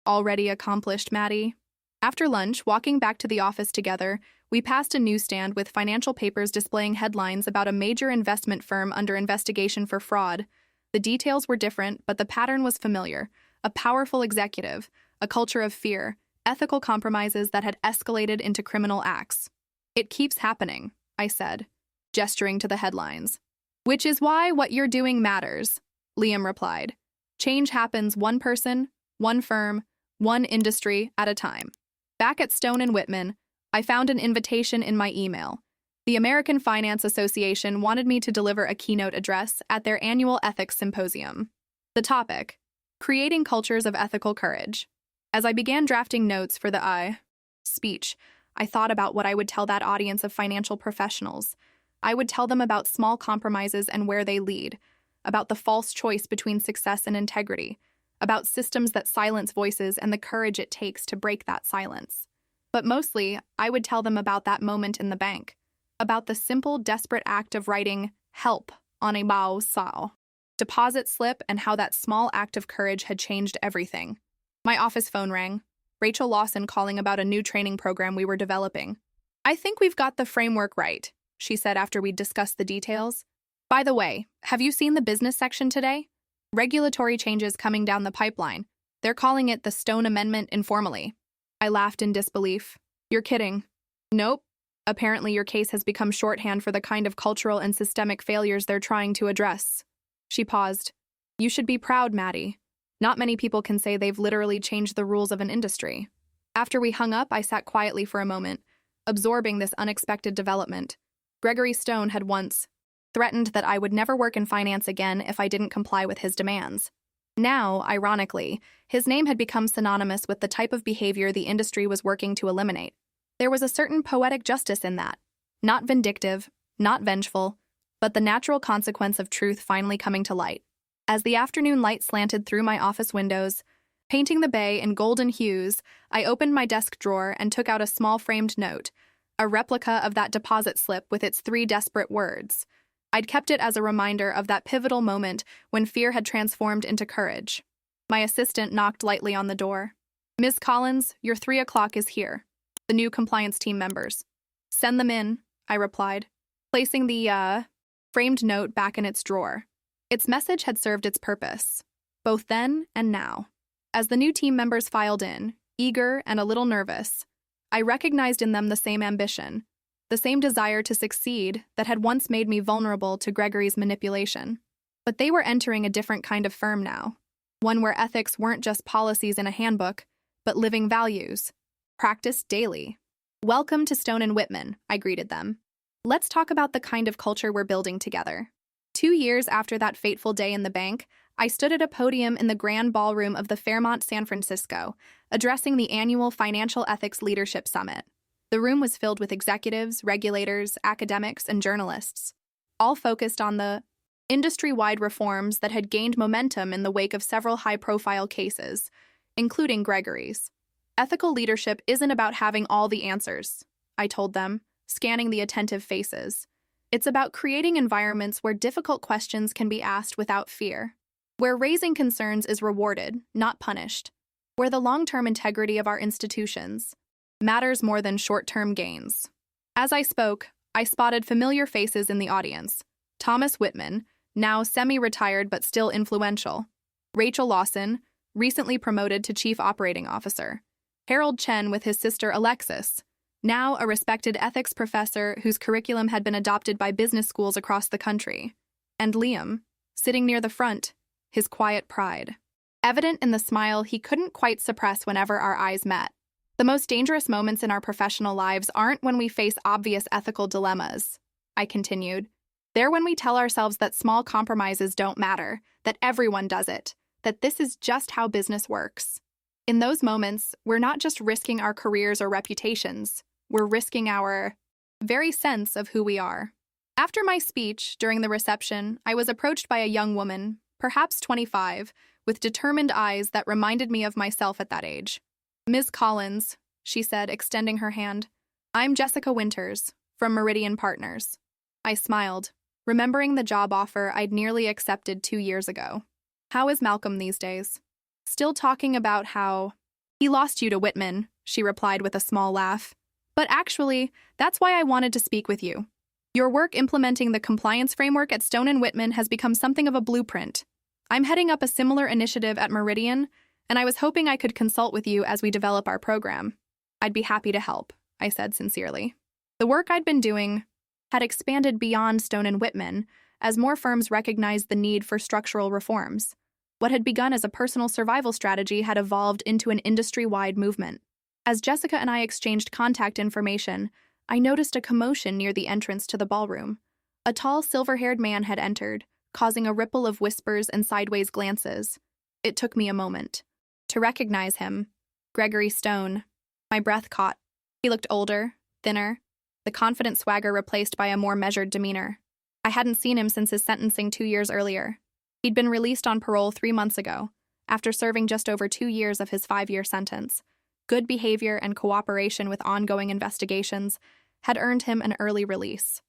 already accomplished, Maddie." After lunch, walking back to the office together, we passed a newsstand with financial papers displaying headlines about a major investment firm under investigation for fraud. The details were different, but the pattern was familiar. A powerful executive, a culture of fear, ethical compromises that had escalated into criminal acts. "It keeps happening," I said, gesturing to the headlines. "Which is why what you're doing matters," Liam replied. "Change happens one person, one firm, one industry at a time." Back at Stone and Whitman, I found an invitation in my email. The American Finance Association wanted me to deliver a keynote address at their annual ethics symposium. The topic: creating cultures of ethical courage. As I began drafting notes for the speech, I thought about what I would tell that audience of financial professionals. I would tell them about small compromises and where they lead, about the false choice between success and integrity, about systems that silence voices and the courage it takes to break that silence. But mostly, I would tell them about that moment in the bank, about the simple, desperate act of writing "help" on a bao deposit slip and how that small act of courage had changed everything. My office phone rang. Rachel Lawson calling about a new training program we were developing. "I think we've got the framework right," she said after we'd discussed the details. "By the way, have you seen the business section today? Regulatory changes coming down the pipeline. They're calling it the Stone Amendment informally." I laughed in disbelief. "You're kidding." "Nope. Apparently your case has become shorthand for the kind of cultural and systemic failures they're trying to address." She paused. "You should be proud, Maddie. Not many people can say they've literally changed the rules of an industry." After we hung up, I sat quietly for a moment, absorbing this unexpected development. Gregory Stone had once threatened that I would never work in finance again if I didn't comply with his demands. Now, ironically, his name had become synonymous with the type of behavior the industry was working to eliminate. There was a certain poetic justice in that. Not vindictive, not vengeful, but the natural consequence of truth finally coming to light. As the afternoon light slanted through my office windows, painting the bay in golden hues, I opened my desk drawer and took out a small framed note, a replica of that deposit slip with its 3 desperate words. I'd kept it as a reminder of that pivotal moment when fear had transformed into courage. My assistant knocked lightly on the door. "Ms. Collins, your 3 o'clock is here. The new compliance team members." "Send them in," I replied, placing the framed note back in its drawer. Its message had served its purpose, both then and now. As the new team members filed in, eager and a little nervous, I recognized in them the same ambition, the same desire to succeed that had once made me vulnerable to Gregory's manipulation. But they were entering a different kind of firm now, one where ethics weren't just policies in a handbook, but living values, practiced daily. "Welcome to Stone and Whitman," I greeted them. "Let's talk about the kind of culture we're building together." 2 years after that fateful day in the bank, I stood at a podium in the grand ballroom of the Fairmont, San Francisco, addressing the annual Financial Ethics Leadership Summit. The room was filled with executives, regulators, academics, and journalists, all focused on the industry-wide reforms that had gained momentum in the wake of several high-profile cases, including Gregory's. "Ethical leadership isn't about having all the answers," I told them, scanning the attentive faces. "It's about creating environments where difficult questions can be asked without fear, where raising concerns is rewarded, not punished, where the long-term integrity of our institutions matters more than short-term gains." As I spoke, I spotted familiar faces in the audience. Thomas Whitman, now semi-retired but still influential. Rachel Lawson, recently promoted to Chief Operating Officer. Harold Chen with his sister Alexis, now a respected ethics professor whose curriculum had been adopted by business schools across the country. And Liam, sitting near the front, his quiet pride. Evident in the smile he couldn't quite suppress whenever our eyes met. The most dangerous moments in our professional lives aren't when we face obvious ethical dilemmas, I continued. They're when we tell ourselves that small compromises don't matter, that everyone does it, that this is just how business works. In those moments, we're not just risking our careers or reputations, we're risking our very sense of who we are. After my speech, during the reception, I was approached by a young woman, perhaps 25, with determined eyes that reminded me of myself at that age. "Ms. Collins," she said, extending her hand. "I'm Jessica Winters, from Meridian Partners." I smiled, remembering the job offer I'd nearly accepted 2 years ago. "How is Malcolm these days?" "Still talking about how he lost you to Whitman," she replied with a small laugh. "But actually, that's why I wanted to speak with you. Your work implementing the compliance framework at Stone & Whitman has become something of a blueprint. I'm heading up a similar initiative at Meridian, and I was hoping I could consult with you as we develop our program." "I'd be happy to help," I said sincerely. The work I'd been doing had expanded beyond Stone & Whitman as more firms recognized the need for structural reforms. What had begun as a personal survival strategy had evolved into an industry-wide movement. As Jessica and I exchanged contact information, I noticed a commotion near the entrance to the ballroom. A tall, silver-haired man had entered, causing a ripple of whispers and sideways glances. It took me a moment to recognize him. Gregory Stone. My breath caught. He looked older, thinner, the confident swagger replaced by a more measured demeanor. I hadn't seen him since his sentencing 2 years earlier. He'd been released on parole 3 months ago, after serving just over 2 years of his 5-year sentence. Good behavior and cooperation with ongoing investigations had earned him an early release.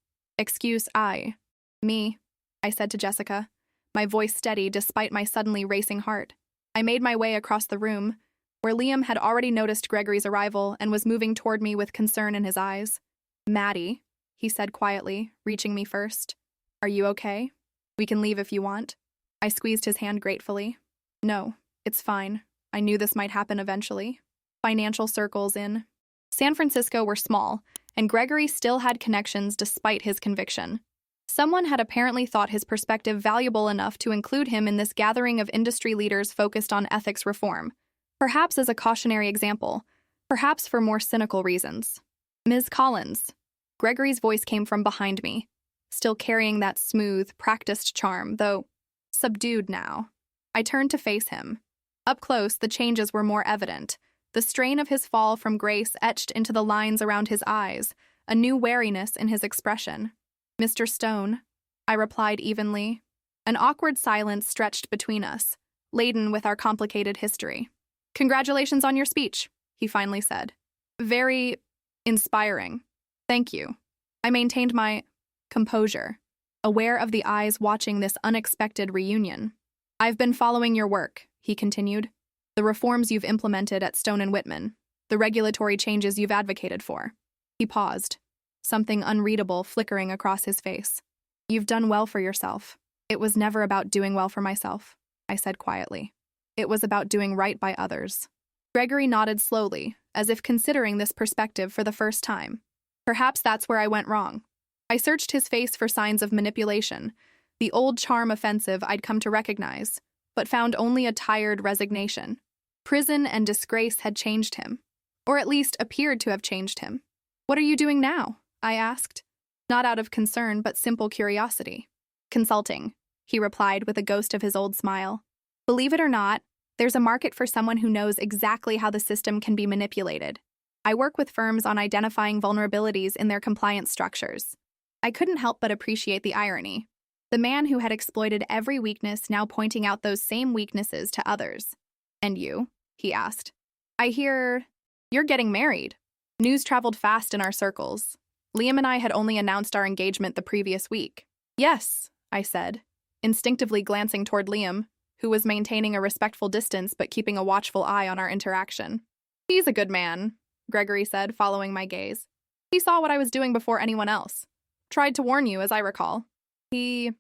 Me," I said to Jessica, my voice steady despite my suddenly racing heart. I made my way across the room, where Liam had already noticed Gregory's arrival and was moving toward me with concern in his eyes. "Maddie," he said quietly, reaching me first. "Are you okay? We can leave if you want." I squeezed his hand gratefully. "No, it's fine. I knew this might happen eventually." Financial circles in San Francisco were small, and Gregory still had connections despite his conviction. Someone had apparently thought his perspective valuable enough to include him in this gathering of industry leaders focused on ethics reform, perhaps as a cautionary example, perhaps for more cynical reasons. "Ms. Collins." Gregory's voice came from behind me, still carrying that smooth, practiced charm, though subdued now. I turned to face him. Up close, the changes were more evident. The strain of his fall from grace etched into the lines around his eyes, a new wariness in his expression. "Mr. Stone," I replied evenly. An awkward silence stretched between us, laden with our complicated history. "Congratulations on your speech," he finally said. "Very inspiring. Thank you." I maintained my composure, aware of the eyes watching this unexpected reunion. "I've been following your work," he continued. "The reforms you've implemented at Stone & Whitman, the regulatory changes you've advocated for." He paused, something unreadable flickering across his face. "You've done well for yourself." "It was never about doing well for myself," I said quietly. "It was about doing right by others." Gregory nodded slowly, as if considering this perspective for the first time. Perhaps that's where I went wrong. I searched his face for signs of manipulation, the old charm offensive I'd come to recognize, but found only a tired resignation. Prison and disgrace had changed him, or at least appeared to have changed him. "What are you doing now?" I asked, not out of concern but simple curiosity. "Consulting," he replied with a ghost of his old smile. "Believe it or not, there's a market for someone who knows exactly how the system can be manipulated. I work with firms on identifying vulnerabilities in their compliance structures." I couldn't help but appreciate the irony. The man who had exploited every weakness now pointing out those same weaknesses to others. "And you?" he asked. "I hear you're getting married." News traveled fast in our circles. Liam and I had only announced our engagement the previous week. "Yes," I said, instinctively glancing toward Liam, who was maintaining a respectful distance but keeping a watchful eye on our interaction. "He's a good man," Gregory said, following my gaze. "He saw what I was doing before anyone else. Tried to warn you, as I recall." "He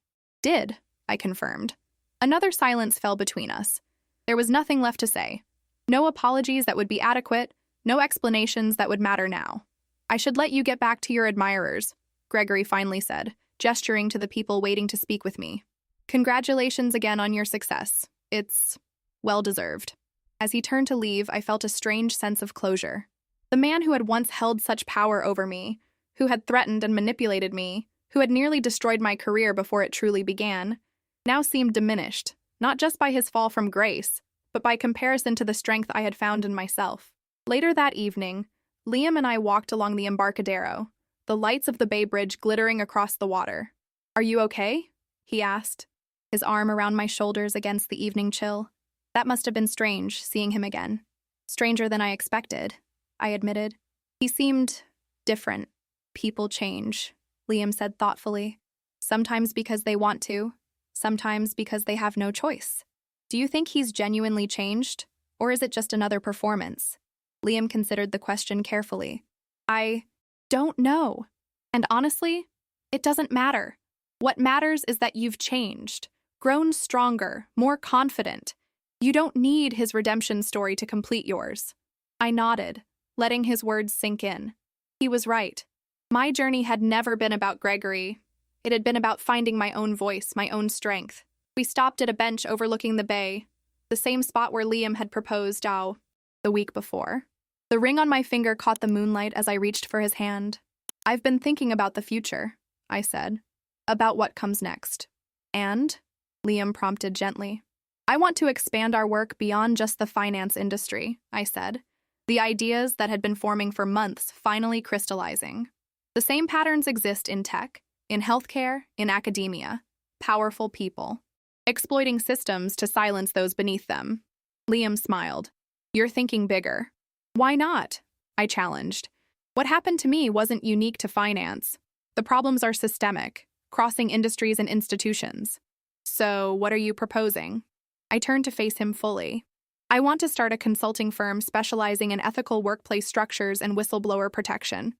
did," I confirmed. Another silence fell between us. There was nothing left to say. No apologies that would be adequate, no explanations that would matter now. I should let you get back to your admirers, Gregory finally said, gesturing to the people waiting to speak with me. Congratulations again on your success. It's well-deserved. As he turned to leave, I felt a strange sense of closure. The man who had once held such power over me, who had threatened and manipulated me, who had nearly destroyed my career before it truly began, now seemed diminished, not just by his fall from grace, but by comparison to the strength I had found in myself. Later that evening, Liam and I walked along the Embarcadero, the lights of the Bay Bridge glittering across the water. "Are you okay?" he asked, his arm around my shoulders against the evening chill. That must have been strange, seeing him again. Stranger than I expected, I admitted. He seemed different. People change, Liam said thoughtfully. Sometimes because they want to, sometimes because they have no choice. Do you think he's genuinely changed, or is it just another performance? Liam considered the question carefully. I don't know. And honestly, it doesn't matter. What matters is that you've changed, grown stronger, more confident. You don't need his redemption story to complete yours. I nodded, letting his words sink in. He was right. My journey had never been about Gregory. It had been about finding my own voice, my own strength. We stopped at a bench overlooking the bay, the same spot where Liam had proposed, the week before. The ring on my finger caught the moonlight as I reached for his hand. "I've been thinking about the future," I said. "About what comes next." "And?" Liam prompted gently. "I want to expand our work beyond just the finance industry," I said. The ideas that had been forming for months finally crystallizing. The same patterns exist in tech, in healthcare, in academia. Powerful people, exploiting systems to silence those beneath them. Liam smiled. "You're thinking bigger." "Why not?" I challenged. "What happened to me wasn't unique to finance. The problems are systemic, crossing industries and institutions. So, what are you proposing?" I turned to face him fully. "I want to start a consulting firm specializing in ethical workplace structures and whistleblower protection,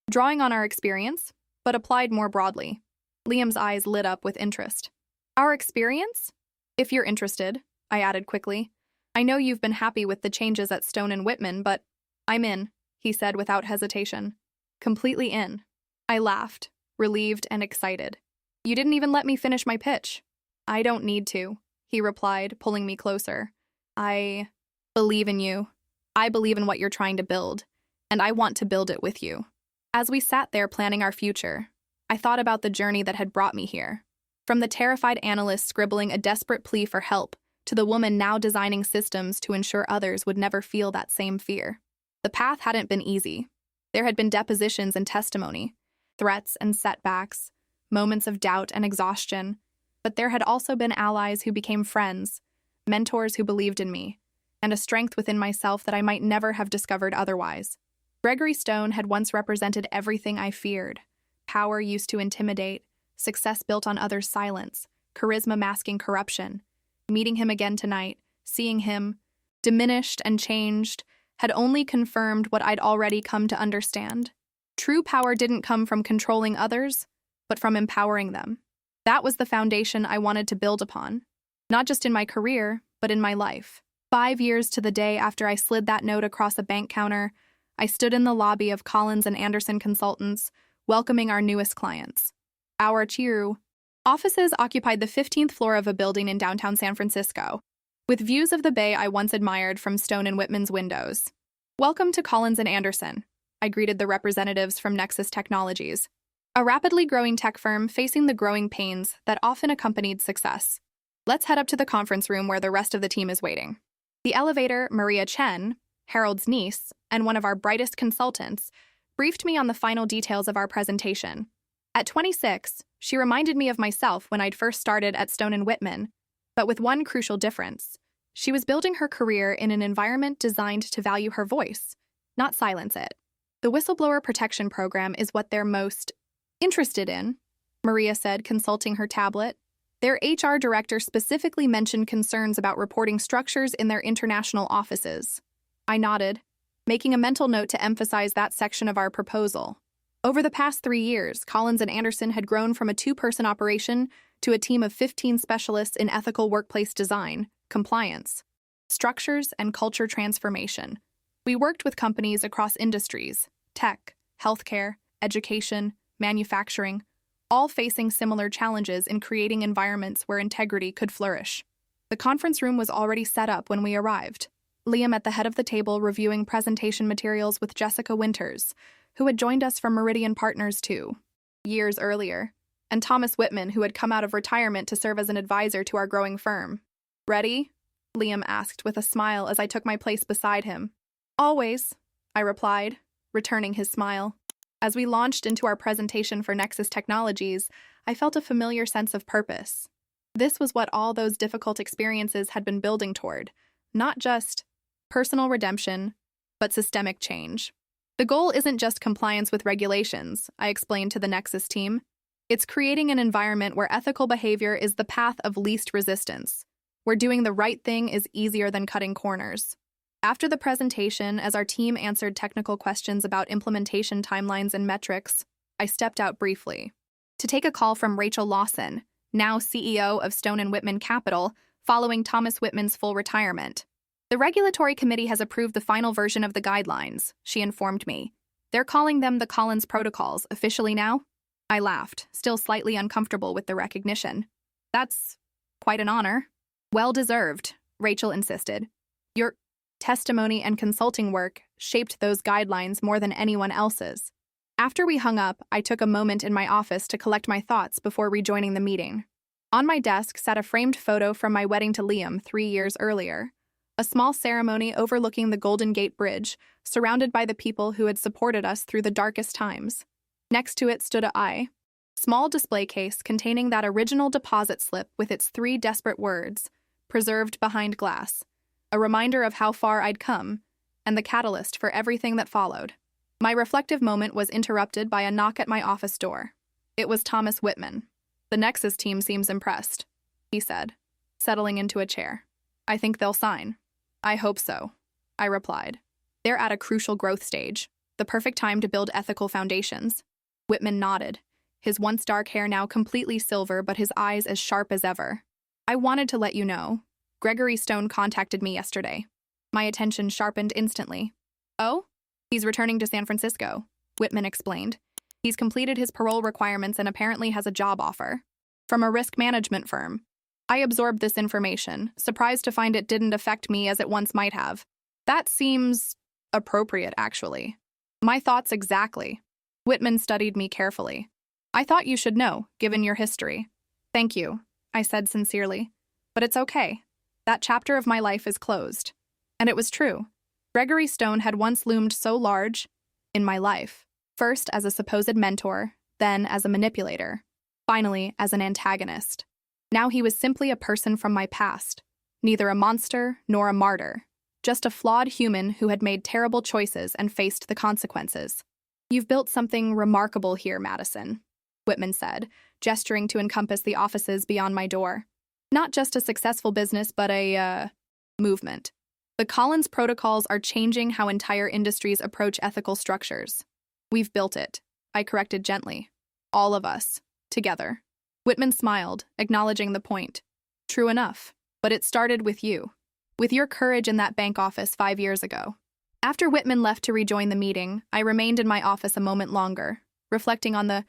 drawing on our experience, but applied more broadly." Liam's eyes lit up with interest. "Our experience? If you're interested," I added quickly. "I know you've been happy with the changes at Stone and Whitman, but—" "I'm in," he said without hesitation. "Completely in." I laughed, relieved and excited. "You didn't even let me finish my pitch." "I don't need to," he replied, pulling me closer. "I believe in you. I believe in what you're trying to build, and I want to build it with you." As we sat there planning our future, I thought about the journey that had brought me here. From the terrified analyst scribbling a desperate plea for help to the woman now designing systems to ensure others would never feel that same fear. The path hadn't been easy. There had been depositions and testimony, threats and setbacks, moments of doubt and exhaustion, but there had also been allies who became friends, mentors who believed in me, and a strength within myself that I might never have discovered otherwise. Gregory Stone had once represented everything I feared. Power used to intimidate, success built on others' silence, charisma masking corruption. Meeting him again tonight, seeing him, diminished and changed, had only confirmed what I'd already come to understand. True power didn't come from controlling others, but from empowering them. That was the foundation I wanted to build upon, not just in my career, but in my life. 5 years to the day after I slid that note across a bank counter, I stood in the lobby of Collins and Anderson Consultants, welcoming our newest clients. Our Chiru offices occupied the 15th floor of a building in downtown San Francisco, with views of the bay I once admired from Stone and Whitman's windows. "Welcome to Collins and Anderson," I greeted the representatives from Nexus Technologies, a rapidly growing tech firm facing the growing pains that often accompanied success. "Let's head up to the conference room where the rest of the team is waiting." The elevator, Maria Chen, Harold's niece, and one of our brightest consultants, briefed me on the final details of our presentation. At 26, she reminded me of myself when I'd first started at Stone and Whitman, but with one crucial difference. She was building her career in an environment designed to value her voice, not silence it. "The whistleblower protection program is what they're most interested in," Maria said, consulting her tablet. "Their HR director specifically mentioned concerns about reporting structures in their international offices." I nodded, making a mental note to emphasize that section of our proposal. Over the past 3 years, Collins and Anderson had grown from a 2-person operation to a team of 15 specialists in ethical workplace design, compliance, Structures and culture transformation. We worked with companies across industries, tech, healthcare, education, manufacturing, all facing similar challenges in creating environments where integrity could flourish. The conference room was already set up when we arrived. Liam at the head of the table reviewing presentation materials with Jessica Winters, who had joined us from Meridian Partners 2 years earlier, and Thomas Whitman, who had come out of retirement to serve as an advisor to our growing firm. "Ready?" Liam asked with a smile as I took my place beside him. "Always," I replied, returning his smile. As we launched into our presentation for Nexus Technologies, I felt a familiar sense of purpose. This was what all those difficult experiences had been building toward, not just personal redemption, but systemic change. The goal isn't just compliance with regulations, I explained to the Nexus team. It's creating an environment where ethical behavior is the path of least resistance, where doing the right thing is easier than cutting corners. After the presentation, as our team answered technical questions about implementation timelines and metrics, I stepped out briefly to take a call from Rachel Lawson, now CEO of Stone & Whitman Capital, following Thomas Whitman's full retirement. "The regulatory committee has approved the final version of the guidelines," she informed me. "They're calling them the Collins Protocols officially now?" I laughed, still slightly uncomfortable with the recognition. "That's quite an honor." "Well deserved," Rachel insisted. "Your testimony and consulting work shaped those guidelines more than anyone else's." After we hung up, I took a moment in my office to collect my thoughts before rejoining the meeting. On my desk sat a framed photo from my wedding to Liam 3 years earlier. A small ceremony overlooking the Golden Gate Bridge, surrounded by the people who had supported us through the darkest times. Next to it stood a small display case containing that original deposit slip with its 3 desperate words, preserved behind glass, a reminder of how far I'd come, and the catalyst for everything that followed. My reflective moment was interrupted by a knock at my office door. It was Thomas Whitman. "The Nexus team seems impressed," he said, settling into a chair. "I think they'll sign." "I hope so," I replied. "They're at a crucial growth stage, the perfect time to build ethical foundations." Whitman nodded, his once dark hair now completely silver but his eyes as sharp as ever. "I wanted to let you know. Gregory Stone contacted me yesterday." My attention sharpened instantly. "Oh? He's returning to San Francisco," Whitman explained. "He's completed his parole requirements and apparently has a job offer from a risk management firm." I absorbed this information, surprised to find it didn't affect me as it once might have. "That seems appropriate, actually." "My thoughts exactly." Whitman studied me carefully. "I thought you should know, given your history." "Thank you," I said sincerely. "But it's okay. That chapter of my life is closed." And it was true. Gregory Stone had once loomed so large in my life, first as a supposed mentor, then as a manipulator, finally as an antagonist. Now he was simply a person from my past, neither a monster nor a martyr, just a flawed human who had made terrible choices and faced the consequences. "You've built something remarkable here, Madison," Whitman said, gesturing to encompass the offices beyond my door. "Not just a successful business, but a movement. The Collins Protocols are changing how entire industries approach ethical structures." "We've built it," I corrected gently. "All of us, together." Whitman smiled, acknowledging the point. "True enough, but it started with you. With your courage in that bank office 5 years ago." After Whitman left to rejoin the meeting, I remained in my office a moment longer, reflecting on the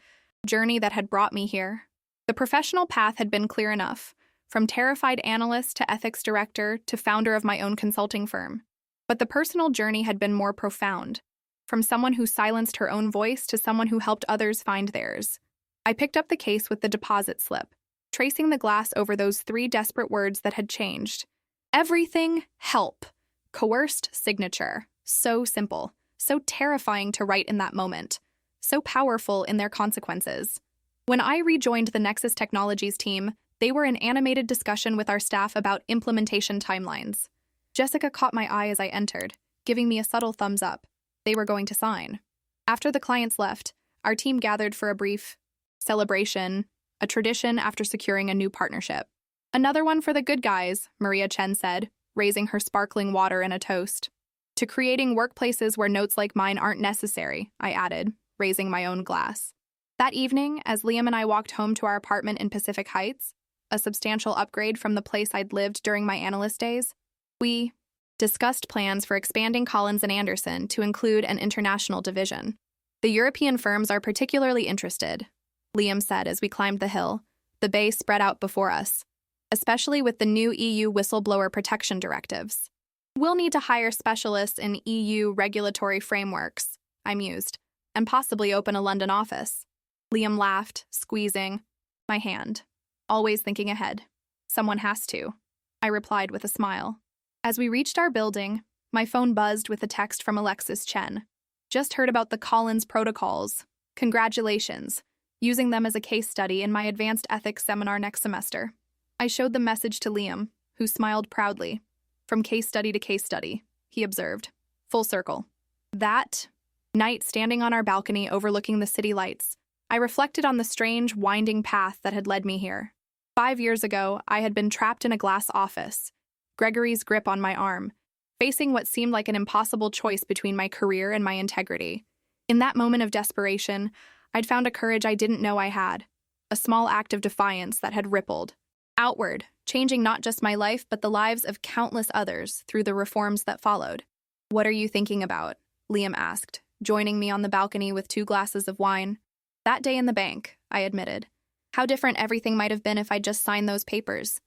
journey that had brought me here. The professional path had been clear enough, from terrified analyst to ethics director to founder of my own consulting firm. But the personal journey had been more profound, from someone who silenced her own voice to someone who helped others find theirs. I picked up the case with the deposit slip, tracing the glass over those 3 desperate words that had changed. Everything, help. Coerced signature. So simple, so terrifying to write in that moment, so powerful in their consequences. When I rejoined the Nexus Technologies team, they were in animated discussion with our staff about implementation timelines. Jessica caught my eye as I entered, giving me a subtle thumbs up. They were going to sign. After the clients left, our team gathered for a brief celebration, a tradition after securing a new partnership. "Another one for the good guys," Maria Chen said, raising her sparkling water in a toast. "To creating workplaces where notes like mine aren't necessary," I added, raising my own glass. That evening, as Liam and I walked home to our apartment in Pacific Heights, a substantial upgrade from the place I'd lived during my analyst days, We discussed plans for expanding Collins and Anderson to include an international division. The European firms are particularly interested, Liam said as we climbed the hill, the bay spread out before us, especially with the new EU whistleblower protection directives. We'll need to hire specialists in EU regulatory frameworks, I mused, and possibly open a London office. Liam laughed, squeezing my hand, always thinking ahead. Someone has to, I replied with a smile. As we reached our building, my phone buzzed with a text from Alexis Chen. Just heard about the Collins protocols. Congratulations. Using them as a case study in my advanced ethics seminar next semester. I showed the message to Liam, who smiled proudly. From case study to case study, he observed. Full circle. That night, standing on our balcony overlooking the city lights, I reflected on the strange, winding path that had led me here. 5 years ago, I had been trapped in a glass office, Gregory's grip on my arm, facing what seemed like an impossible choice between my career and my integrity. In that moment of desperation, I'd found a courage I didn't know I had, a small act of defiance that had rippled outward, changing not just my life but the lives of countless others through the reforms that followed. What are you thinking about? Liam asked, joining me on the balcony with 2 glasses of wine. That day in the bank, I admitted. How different everything might have been if I'd just signed those papers.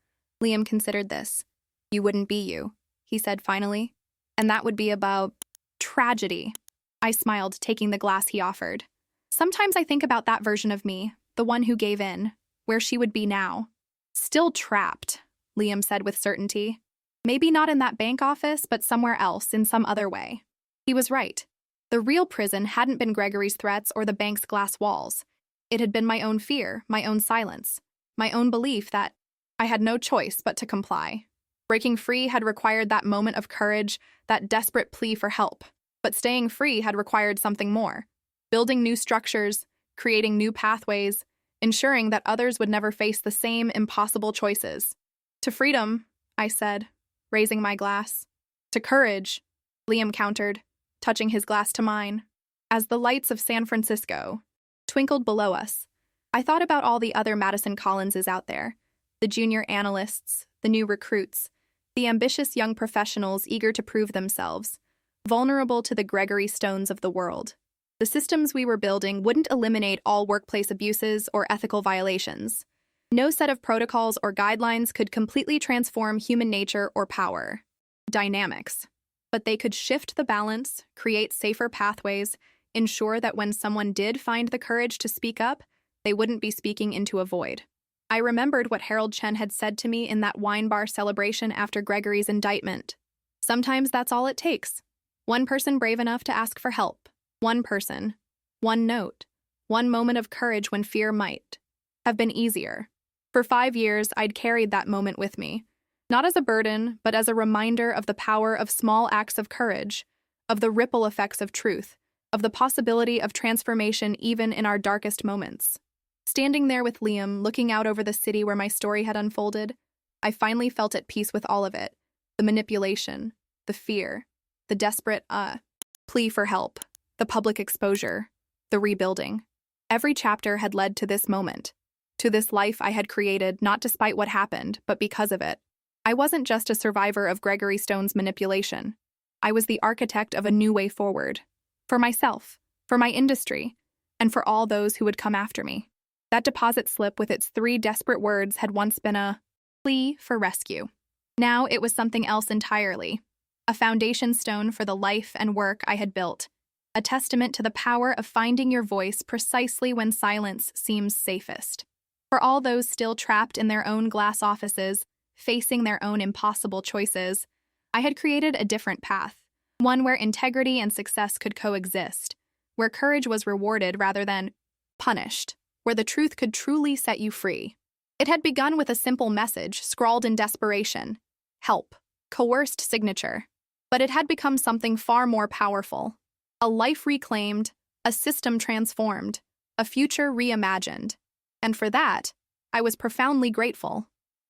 Liam considered this. You wouldn't be you, he said finally. And that would be about tragedy. I smiled, taking the glass he offered. Sometimes I think about that version of me, the one who gave in, where she would be now. Still trapped, Liam said with certainty. Maybe not in that bank office, but somewhere else, in some other way. He was right. The real prison hadn't been Gregory's threats or the bank's glass walls. It had been my own fear, my own silence, my own belief that I had no choice but to comply. Breaking free had required that moment of courage, that desperate plea for help. But staying free had required something more. Building new structures, creating new pathways, ensuring that others would never face the same impossible choices. To freedom, I said, raising my glass. To courage, Liam countered, touching his glass to mine. As the lights of San Francisco twinkled below us, I thought about all the other Madison Collinses out there, the junior analysts, the new recruits, the ambitious young professionals eager to prove themselves, vulnerable to the Gregory Stones of the world. The systems we were building wouldn't eliminate all workplace abuses or ethical violations. No set of protocols or guidelines could completely transform human nature or power dynamics, but they could shift the balance, create safer pathways, ensure that when someone did find the courage to speak up, they wouldn't be speaking into a void. I remembered what Harold Chen had said to me in that wine bar celebration after Gregory's indictment. Sometimes that's all it takes. One person brave enough to ask for help. One person. One note. One moment of courage when fear might have been easier. For 5 years, I'd carried that moment with me. Not as a burden, but as a reminder of the power of small acts of courage, of the ripple effects of truth, of the possibility of transformation even in our darkest moments. Standing there with Liam, looking out over the city where my story had unfolded, I finally felt at peace with all of it. The manipulation, the fear, the desperate, plea for help, the public exposure, the rebuilding. Every chapter had led to this moment, to this life I had created not despite what happened, but because of it. I wasn't just a survivor of Gregory Stone's manipulation. I was the architect of a new way forward. For myself, for my industry, and for all those who would come after me. That deposit slip with its 3 desperate words had once been a plea for rescue. Now it was something else entirely. A foundation stone for the life and work I had built. A testament to the power of finding your voice precisely when silence seems safest. For all those still trapped in their own glass offices, facing their own impossible choices, I had created a different path. One where integrity and success could coexist. Where courage was rewarded rather than punished. Where the truth could truly set you free. It had begun with a simple message scrawled in desperation. Help. Coerced signature. But it had become something far more powerful. A life reclaimed, a system transformed, a future reimagined. And for that, I was profoundly grateful.